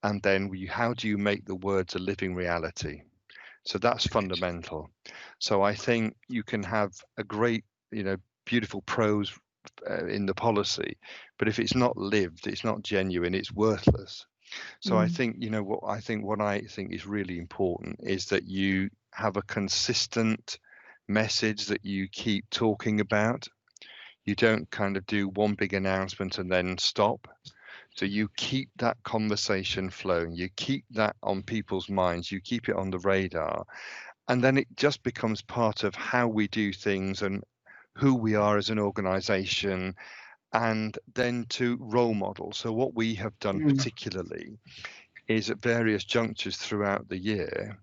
And then how do you make the words a living reality? So that's fundamental. So I think you can have a great, beautiful prose in the policy, but if it's not lived, it's not genuine, it's worthless. So I think, what I think is really important is that you have a consistent message that you keep talking about. You don't kind of do one big announcement and then stop. So you keep that conversation flowing, you keep that on people's minds, you keep it on the radar, And then it just becomes part of how we do things and who we are as an organization, and then to role model. So what we have done particularly is at various junctures throughout the year,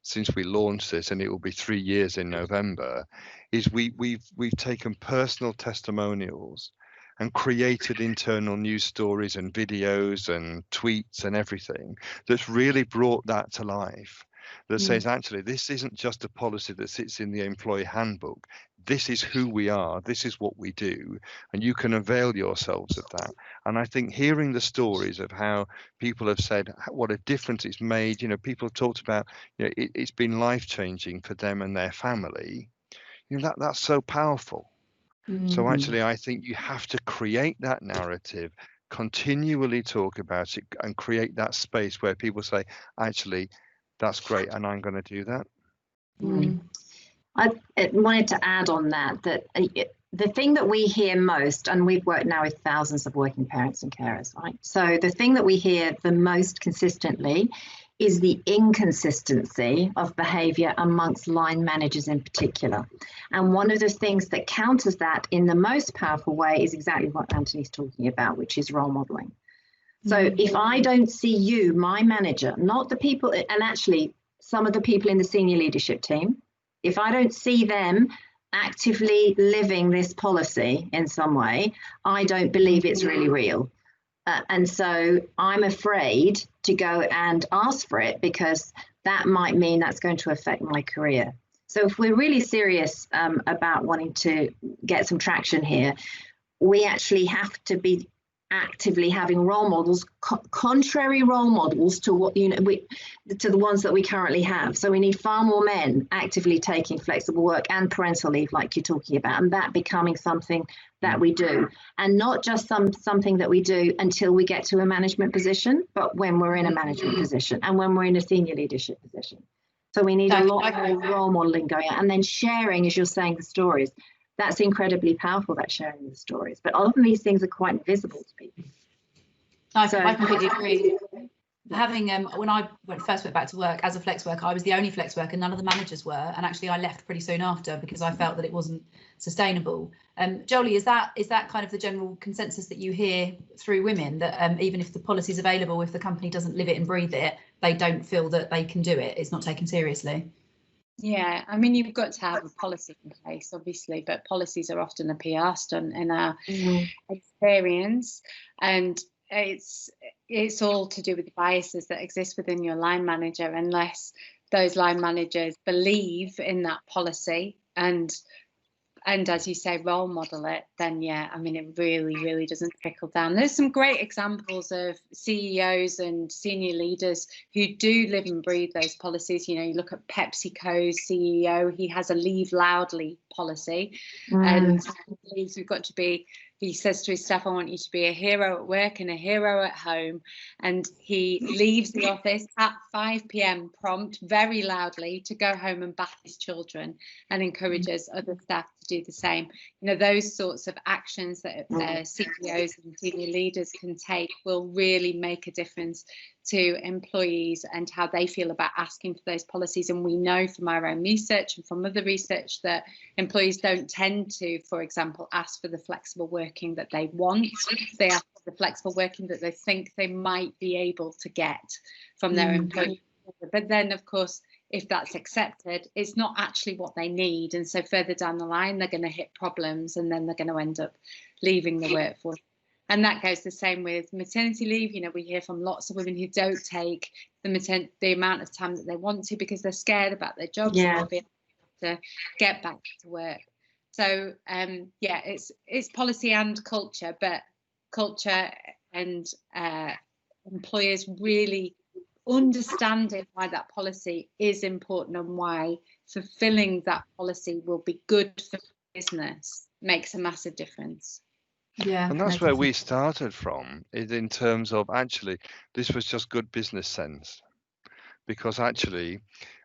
since we launched this, and it will be 3 years in November, is we've taken personal testimonials and created internal news stories and videos and tweets and everything that's really brought that to life. That says, actually, this isn't just a policy that sits in the employee handbook. This is who we are. This is what we do. And you can avail yourselves of that. And I think hearing the stories of how people have said what a difference it's made, people have talked about, it's been life-changing for them and their family. That's so powerful. So actually, I think you have to create that narrative, continually talk about it, and create that space where people say, actually, that's great, and I'm going to do that. I wanted to add on that the thing that we hear most, and we've worked now with thousands of working parents and carers, right? So the thing that we hear the most consistently is the inconsistency of behaviour amongst line managers in particular. And one of the things that counters that in the most powerful way is exactly what Anthony's talking about, which is role modelling. So if I don't see you, my manager, not the people, and actually some of the people in the senior leadership team, if I don't see them actively living this policy in some way, I don't believe it's really real. And so I'm afraid to go and ask for it, because that might mean that's going to affect my career. So if we're really serious about wanting to get some traction here, we actually have to be actively having role models, contrary role models to what to the ones that we currently have. So we need far more men actively taking flexible work and parental leave, like you're talking about, and that becoming something that we do, and not just something that we do until we get to a management position, but when we're in a management position and when we're in a senior leadership position. So we need a lot more role modeling going on, and then sharing, as you're saying, the stories. That's incredibly powerful, that sharing the stories. But often these things are quite invisible to people. I completely agree. Having when I first went back to work as a flex worker, I was the only flex worker, none of the managers were, and actually I left pretty soon after because I felt that it wasn't sustainable. Joeli, is that kind of the general consensus that you hear through women, that even if the policy is available, if the company doesn't live it and breathe it, they don't feel that they can do it? It's not taken seriously. Yeah, I mean, you've got to have a policy in place, obviously, but policies are often a PR stunt in our experience, and it's all to do with the biases that exist within your line manager. Unless those line managers believe in that policy and as you say, role model it, then yeah, I mean, it really doesn't trickle down. There's some great examples of CEOs and senior leaders who do live and breathe those policies. You look at PepsiCo's CEO, he has a leave loudly policy, and he believes we've got to be, he says to his staff, I want you to be a hero at work and a hero at home. And he leaves the office at 5 p.m. prompt, very loudly, to go home and bath his children, and encourages other staff to do the same. Those sorts of actions that CEOs and senior leaders can take will really make a difference to employees and how they feel about asking for those policies. And we know from our own research and from other research that employees don't tend to, for example, ask for the flexible working that they want. They ask for the flexible working that they think they might be able to get from their employer. But then, of course, if that's accepted, it's not actually what they need. And so further down the line, they're going to hit problems, and then they're going to end up leaving the workforce. And that goes the same with maternity leave. We hear from lots of women who don't take the amount of time that they want to because they're scared about their jobs and not being able to get back to work. So it's policy and culture, but culture and employers really understanding why that policy is important and why fulfilling that policy will be good for business makes a massive difference. Yeah, and that's where we started from, is in terms of actually this was just good business sense, because actually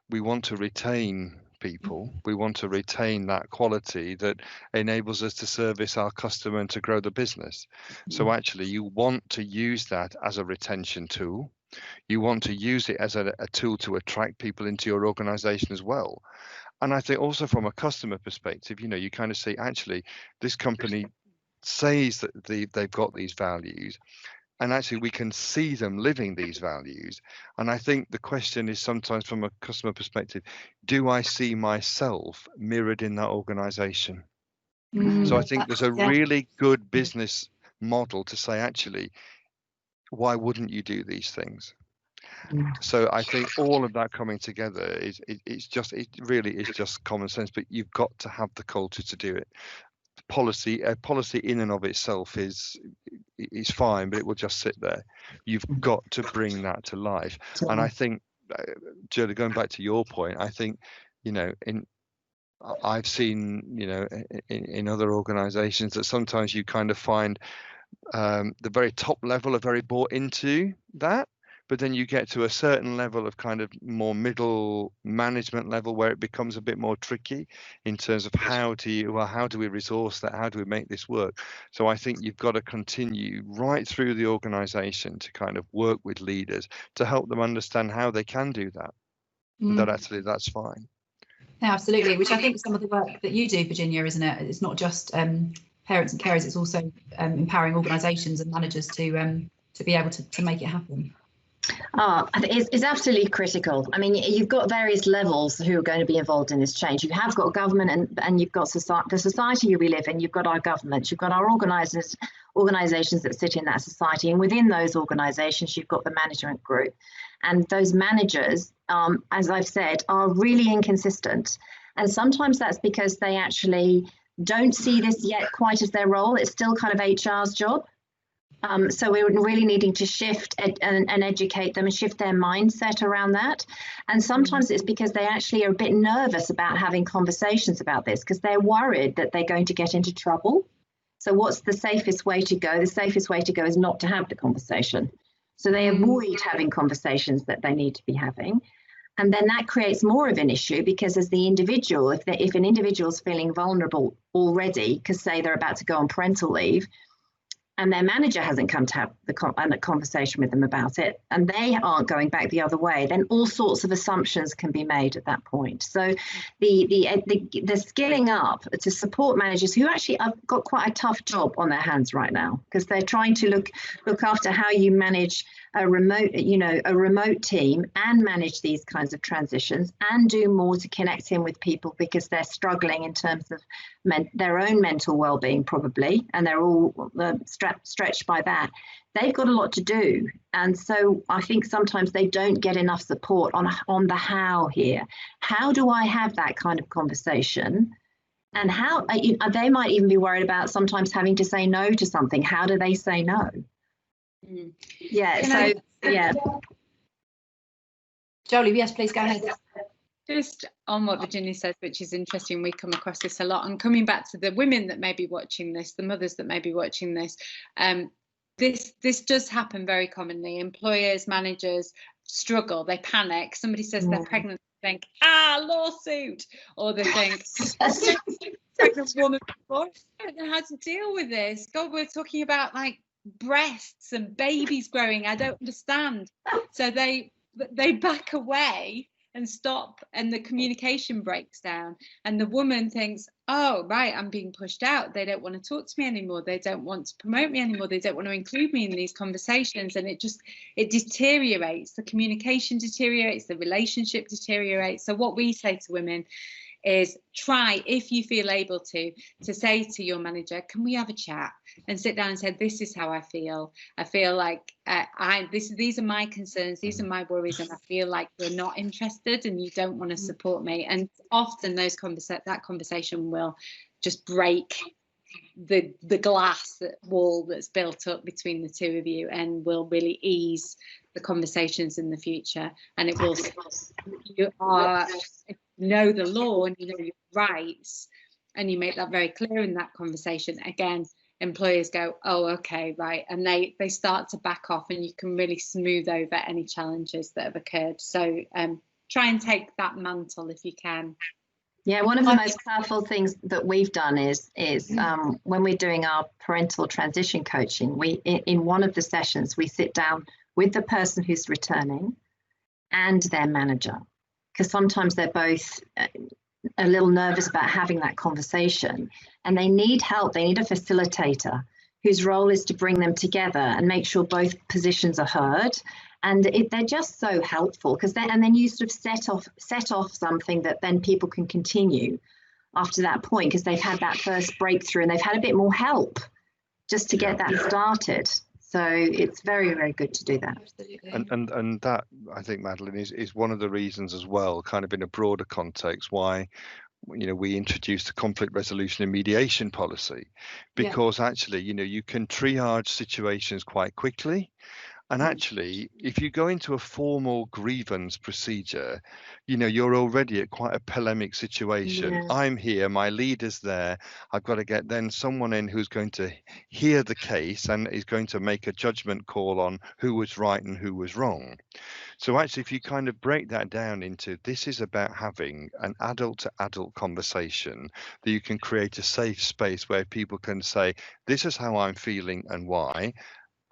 we want to retain people, we want to retain that quality that enables us to service our customer and to grow the business. So actually you want to use that as a retention tool, You want to use it as a tool to attract people into your organization as well. And I think also from a customer perspective, you kind of say, actually, this company says that they've got these values, and actually we can see them living these values. And I think the question is sometimes from a customer perspective, do I see myself mirrored in that organization? So I think there's a really good business model to say, actually, why wouldn't you do these things? So I think all of that coming together it really is just common sense, but you've got to have the culture to do it. Policy in and of itself is fine, but it will just sit there. You've got to bring that to life. And I think, Joeli, going back to your point, I think, I've seen, in other organizations that sometimes you kind of find the very top level are very bought into that, but then you get to a certain level of kind of more middle management level where it becomes a bit more tricky in terms of how do we resource that, how do we make this work. So I think you've got to continue right through the organization to kind of work with leaders to help them understand how they can do that, that actually that's fine. Yeah, absolutely, which I think some of the work that you do, Virginia, isn't it? It's not just parents and carers, it's also empowering organisations and managers to be able to make it happen. It's absolutely critical. I mean, you've got various levels who are going to be involved in this change. You have got government and you've got the society we live in, you've got our governments, you've got our organisations that sit in that society. And within those organisations, you've got the management group. And those managers, as I've said, are really inconsistent. And sometimes that's because they actually don't see this yet quite as their role. It's still kind of HR's job. So we're really needing to shift and educate them and shift their mindset around that. And sometimes it's because they actually are a bit nervous about having conversations about this because they're worried that they're going to get into trouble. So what's the safest way to go? The safest way to go is not to have the conversation. So they avoid having conversations that they need to be having. And then that creates more of an issue because as the individual, if an individual is feeling vulnerable already, because say they're about to go on parental leave, and their manager hasn't come to have the conversation with them about it, and they aren't going back the other way, then all sorts of assumptions can be made at that point. So the skilling up to support managers who actually have got quite a tough job on their hands right now, because they're trying to look after how you manage a remote team and manage these kinds of transitions and do more to connect in with people because they're struggling in terms of their own mental well-being probably, and they're all stretched by that. They've got a lot to do, and so I think sometimes they don't get enough support on the how here. How do I have that kind of conversation? And how they might even be worried about sometimes having to say no to something. How do they say no? Yeah, yeah. Joeli, yes, please go ahead. Just on what Virginia said, which is interesting, we come across this a lot. And coming back to the women that may be watching this, the mothers that may be watching this, this does happen very commonly. Employers, managers struggle, they panic. Somebody says they're pregnant, they think, lawsuit, or they think, pregnant woman, I don't know how to deal with this. God, we're talking about like breasts and babies growing. I don't understand. So they back away and stop, and the communication breaks down, and the woman thinks, oh right, I'm being pushed out, they don't want to talk to me anymore, they don't want to promote me anymore, they don't want to include me in these conversations, and it deteriorates, the communication deteriorates, the relationship deteriorates. So what we say to women is try, if you feel able to say to your manager, can we have a chat, and sit down and say, this is how I feel like these are my concerns, these are my worries, and I feel like you're not interested and you don't want to support me. And often that conversation will just break the glass wall that's built up between the two of you, and will really ease the conversations in the future. And it will, know the law and you know your rights, and you make that very clear in that conversation, again, employers go, oh okay, right, and they start to back off, and you can really smooth over any challenges that have occurred. So try and take that mantle if you can. Yeah, one of the most powerful things that we've done is when we're doing our parental transition coaching, in one of the sessions we sit down with the person who's returning and their manager, because sometimes they're both a little nervous about having that conversation, and they need help. They need a facilitator whose role is to bring them together and make sure both positions are heard. And they're just so helpful, because and then you sort of set off something that then people can continue after that point, because they've had that first breakthrough and they've had a bit more help just to get that started. So it's very, very good to do that. And that, I think, Madeline, is one of the reasons as well, kind of in a broader context, why we introduced the conflict resolution and mediation policy, because actually, you can triage situations quite quickly. And actually, if you go into a formal grievance procedure, you're already at quite a polemic situation. Yeah. I'm here, my leader's there. I've got to get then someone in who's going to hear the case and is going to make a judgment call on who was right and who was wrong. So actually, if you kind of break that down into, this is about having an adult to adult conversation, that you can create a safe space where people can say, this is how I'm feeling and why.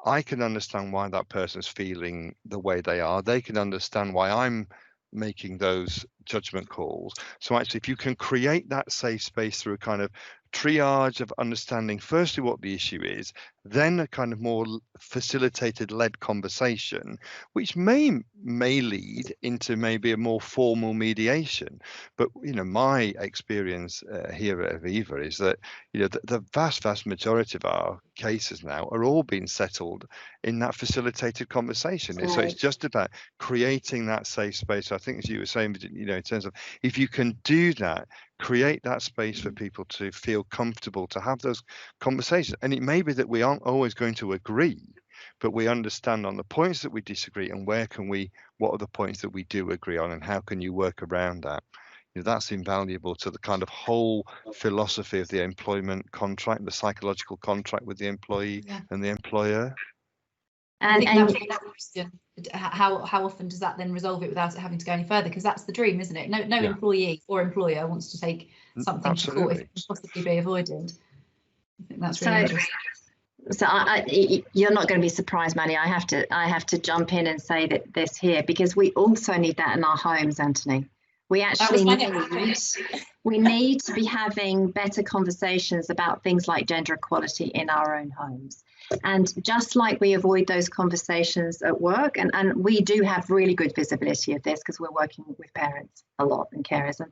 I can understand why that person's feeling the way they are. They can understand why I'm making those judgment calls. So actually, if you can create that safe space through a kind of triage of understanding firstly what the issue is, then a kind of more facilitated led conversation, which may lead into maybe a more formal mediation. But my experience here at Aviva is that the vast majority of our cases now are all being settled in that facilitated conversation. Right. So it's just about creating that safe space. I think, as you were saying, in terms of, if you can do that, create that space for people to feel comfortable to have those conversations. And it may be that we aren't always going to agree, but we understand on the points that we disagree and what are the points that we do agree on, and how can you work around that. That's invaluable to the kind of whole philosophy of the employment contract, the psychological contract with the employee and the employer. I think that's the question. How often does that then resolve it without it having to go any further? Because that's the dream, isn't it? No employee or employer wants to take something to court if it can possibly be avoided. I think that's really interesting. So you're not going to be surprised, Maddy. I have to jump in and say that this here, because we also need that in our homes, Anthony. We actually need to be having better conversations about things like gender equality in our own homes. And just like we avoid those conversations at work, and we do have really good visibility of this because we're working with parents a lot and carers, and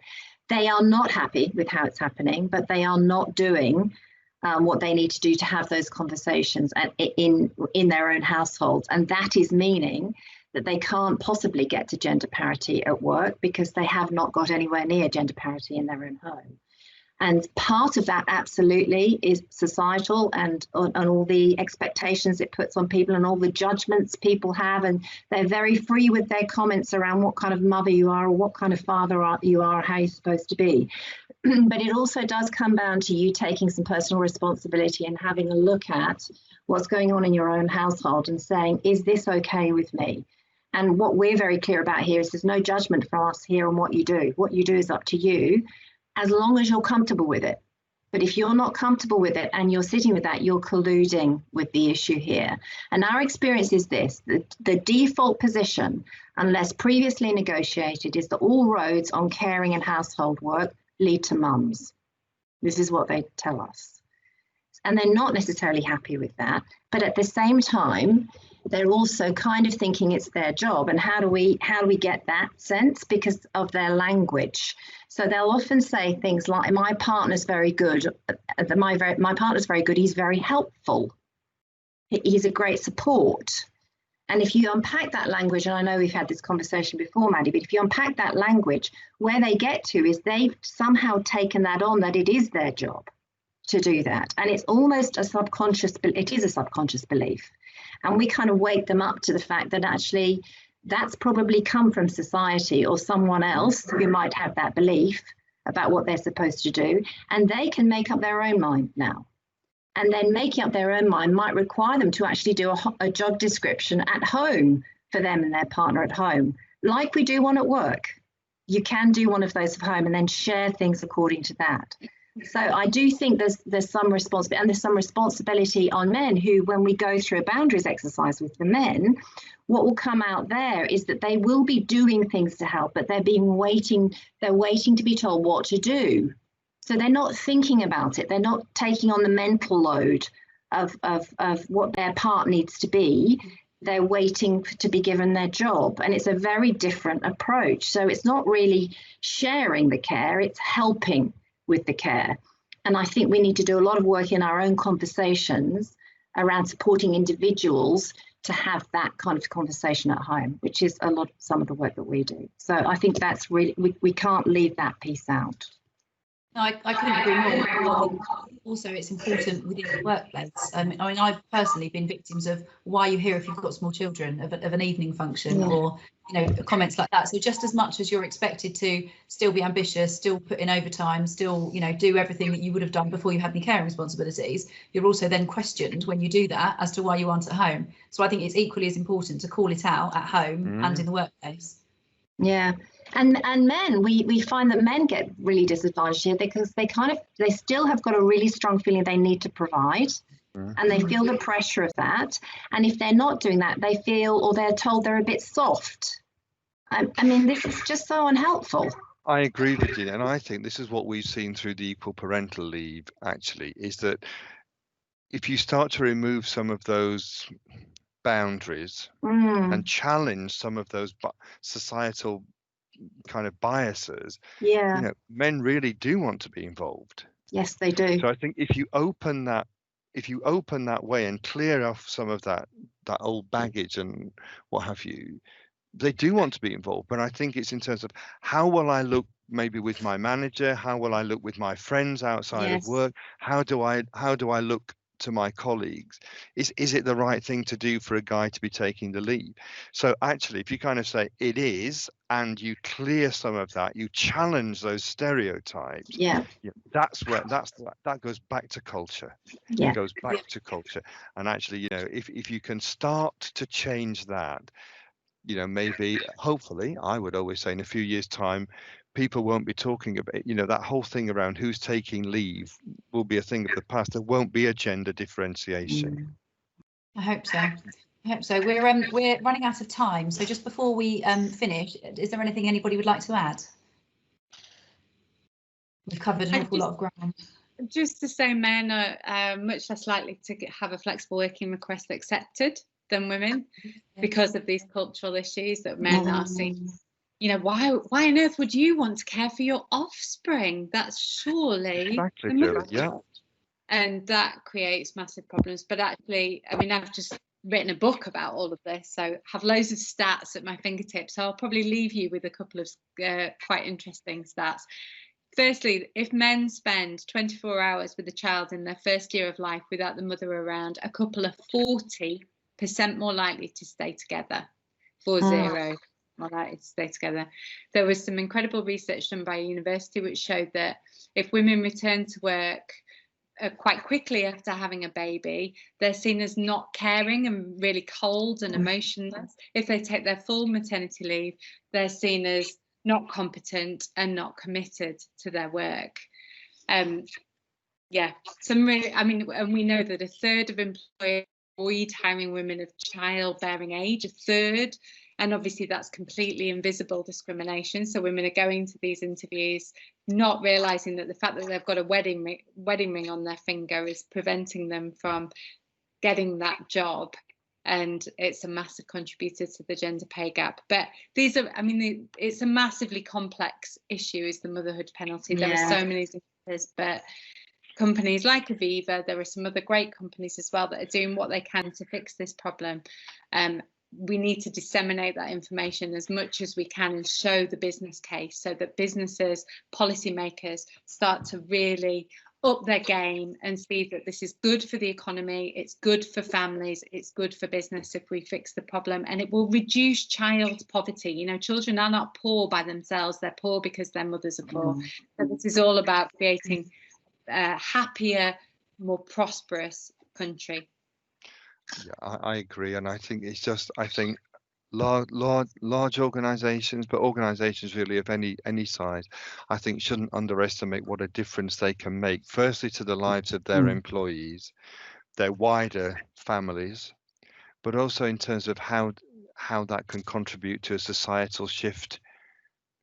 they are not happy with how it's happening, but they are not doing what they need to do to have those conversations in their own households. And that is meaning that they can't possibly get to gender parity at work because they have not got anywhere near gender parity in their own home. And part of that absolutely is societal and all the expectations it puts on people and all the judgments people have. And they're very free with their comments around what kind of mother you are or what kind of father you are, how you're supposed to be. But it also does come down to you taking some personal responsibility and having a look at what's going on in your own household and saying, is this okay with me? And what we're very clear about here is there's no judgment from us here on what you do. What you do is up to you, as long as you're comfortable with it. But if you're not comfortable with it and you're sitting with that, you're colluding with the issue here. And our experience is this, the default position, unless previously negotiated, is that all roads on caring and household work lead to mums. This is what they tell us. And they're not necessarily happy with that. But at the same time, they're also kind of thinking it's their job. And how do we get that sense? Because of their language. So they'll often say things like, my partner's very good. My partner's very good. He's very helpful. He's a great support. And if you unpack that language, and I know we've had this conversation before, Maddy, but if you unpack that language, where they get to is they've somehow taken that on, that it is their job to do that. And it's almost it is a subconscious belief. And we kind of wake them up to the fact that actually that's probably come from society or someone else who might have that belief about what they're supposed to do. And they can make up their own mind now. And then making up their own mind might require them to actually do a job description at home for them and their partner at home, like we do one at work. You can do one of those at home and then share things according to that. So I do think there's some responsibility, and there's some responsibility on men who, when we go through a boundaries exercise with the men, what will come out there is that they will be doing things to help, but they're waiting to be told what to do. So they're not thinking about it. They're not taking on the mental load of what their part needs to be. They're waiting to be given their job, and it's a very different approach. So it's not really sharing the care, it's helping with the care. And I think we need to do a lot of work in our own conversations around supporting individuals to have that kind of conversation at home, which is some of the work that we do. So I think that's really, we can't leave that piece out. No, I couldn't agree more. Also, it's important within the workplace. I mean, I've personally been victims of why are you here if you've got small children, of an evening function, or comments like that. So just as much as you're expected to still be ambitious, still put in overtime, still do everything that you would have done before you had any caring responsibilities, you're also then questioned when you do that as to why you aren't at home. So I think it's equally as important to call it out at home and in the workplace. Yeah. And men, we find that men get really disadvantaged here because they still have got a really strong feeling they need to provide, and they feel the pressure of that. And if they're not doing that, they feel, or they're told, they're a bit soft. I mean, this is just so unhelpful. I agree with you, and I think this is what we've seen through the equal parental leave, actually, is that if you start to remove some of those boundaries and challenge some of those societal kind of biases, men really do want to be involved. Yes, they do. So I think if you open that way and clear off some of that old baggage and what have you, they do want to be involved. But I think it's in terms of how will I look maybe with my manager, how will I look with my friends outside of work, how do I look to my colleagues? Is it the right thing to do for a guy to be taking the lead? So actually, if you kind of say it is, and you clear some of that, you challenge those stereotypes, that goes back to culture. It goes back to culture. And actually, if you can start to change that, maybe, hopefully, I would always say in a few years' time, people won't be talking about, that whole thing around who's taking leave will be a thing of the past. There won't be a gender differentiation. I hope so. We're running out of time. So just before we finish, is there anything anybody would like to add? We've covered an awful lot of ground. Just to say, men are much less likely to have a flexible working request accepted than women because of these cultural issues that men are seeing. Why on earth would you want to care for your offspring? That's surely exactly, Joeli, and that creates massive problems. But actually, I mean, I've just written a book about all of this, so I have loads of stats at my fingertips. So I'll probably leave you with a couple of quite interesting stats. Firstly, if men spend 24 hours with a child in their first year of life without the mother around, a couple are 40% more likely to stay together. 40 more likely to stay together. There was some incredible research done by a university which showed that if women return to work quite quickly after having a baby, they're seen as not caring and really cold and emotionless. If they take their full maternity leave, they're seen as not competent and not committed to their work. And we know that a third of employers avoid hiring women of childbearing age, a third. And obviously that's completely invisible discrimination. So women are going to these interviews not realising that the fact that they've got a wedding ring on their finger is preventing them from getting that job. And it's a massive contributor to the gender pay gap. But it's a massively complex issue, is the motherhood penalty. There are so many differences, but companies like Aviva, there are some other great companies as well that are doing what they can to fix this problem. We need to disseminate that information as much as we can and show the business case so that businesses, policymakers start to really up their game and see that this is good for the economy, it's good for families, it's good for business if we fix the problem, and it will reduce child poverty. Children are not poor by themselves, they're poor because their mothers are poor. So this is all about creating a happier, more prosperous country. Yeah, I agree, and I think it's just, large organizations, but organizations really of any size, I think shouldn't underestimate what a difference they can make, firstly to the lives of their employees, their wider families, but also in terms of how that can contribute to a societal shift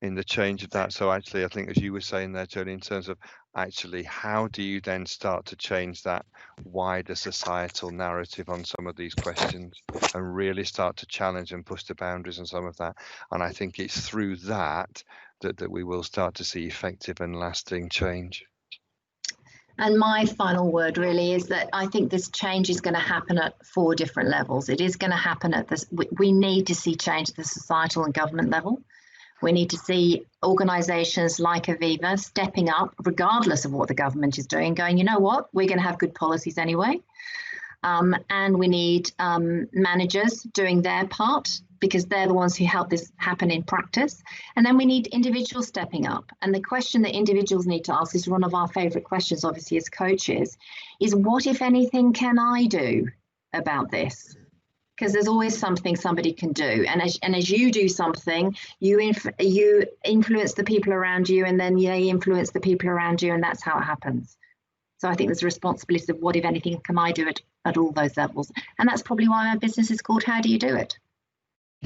in the change of that. So actually, I think, as you were saying there, Joeli, in terms of actually how do you then start to change that wider societal narrative on some of these questions and really start to challenge and push the boundaries on some of that. And I think it's through that we will start to see effective and lasting change. And my final word really is that I think this change is going to happen at 4 different levels. It is going to happen at this. We need to see change at the societal and government level. We need to see organisations like Aviva stepping up, regardless of what the government is doing, going, you know what, we're going to have good policies anyway. And we need managers doing their part, because they're the ones who help this happen in practice. And then we need individuals stepping up. And the question that individuals need to ask is one of our favourite questions, obviously, as coaches, is what, if anything, can I do about this? Because there's always something somebody can do. And as you do something, you influence the people around you, and then they influence the people around you, and that's how it happens. So I think there's a responsibility of what, if anything, can I do at all those levels? And that's probably why my business is called How Do You Do It?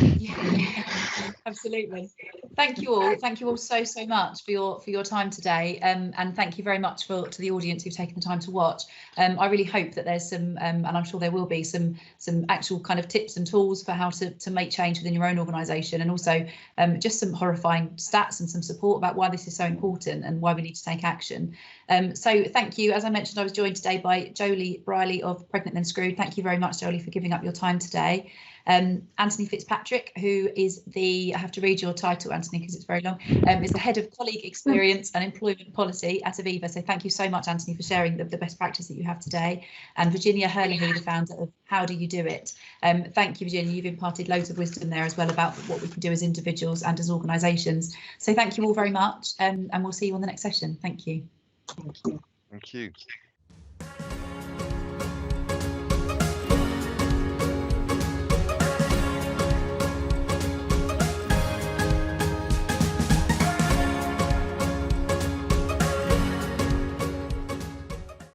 Yeah, absolutely. Thank you all so much for your time today, and thank you very much to the audience who've taken the time to watch. I really hope that there's some and I'm sure there will be some actual kind of tips and tools for how to make change within your own organisation, and also just some horrifying stats and some support about why this is so important and why we need to take action. So thank you. As I mentioned, I was joined today by Joeli Brearley of Pregnant Then Screwed. Thank you very much, Joeli, for giving up your time today. Anthony Fitzpatrick, who is I have to read your title, Anthony, because it's very long, is the Head of Colleague Experience and Employment Policy at Aviva. So thank you so much, Anthony, for sharing the best practice that you have today. And Virginia Herlihy, the founder of How Do You Do It? Thank you, Virginia. You've imparted loads of wisdom there as well about what we can do as individuals and as organisations. So thank you all very much, and we'll see you on the next session. Thank you. Thank you. Thank you.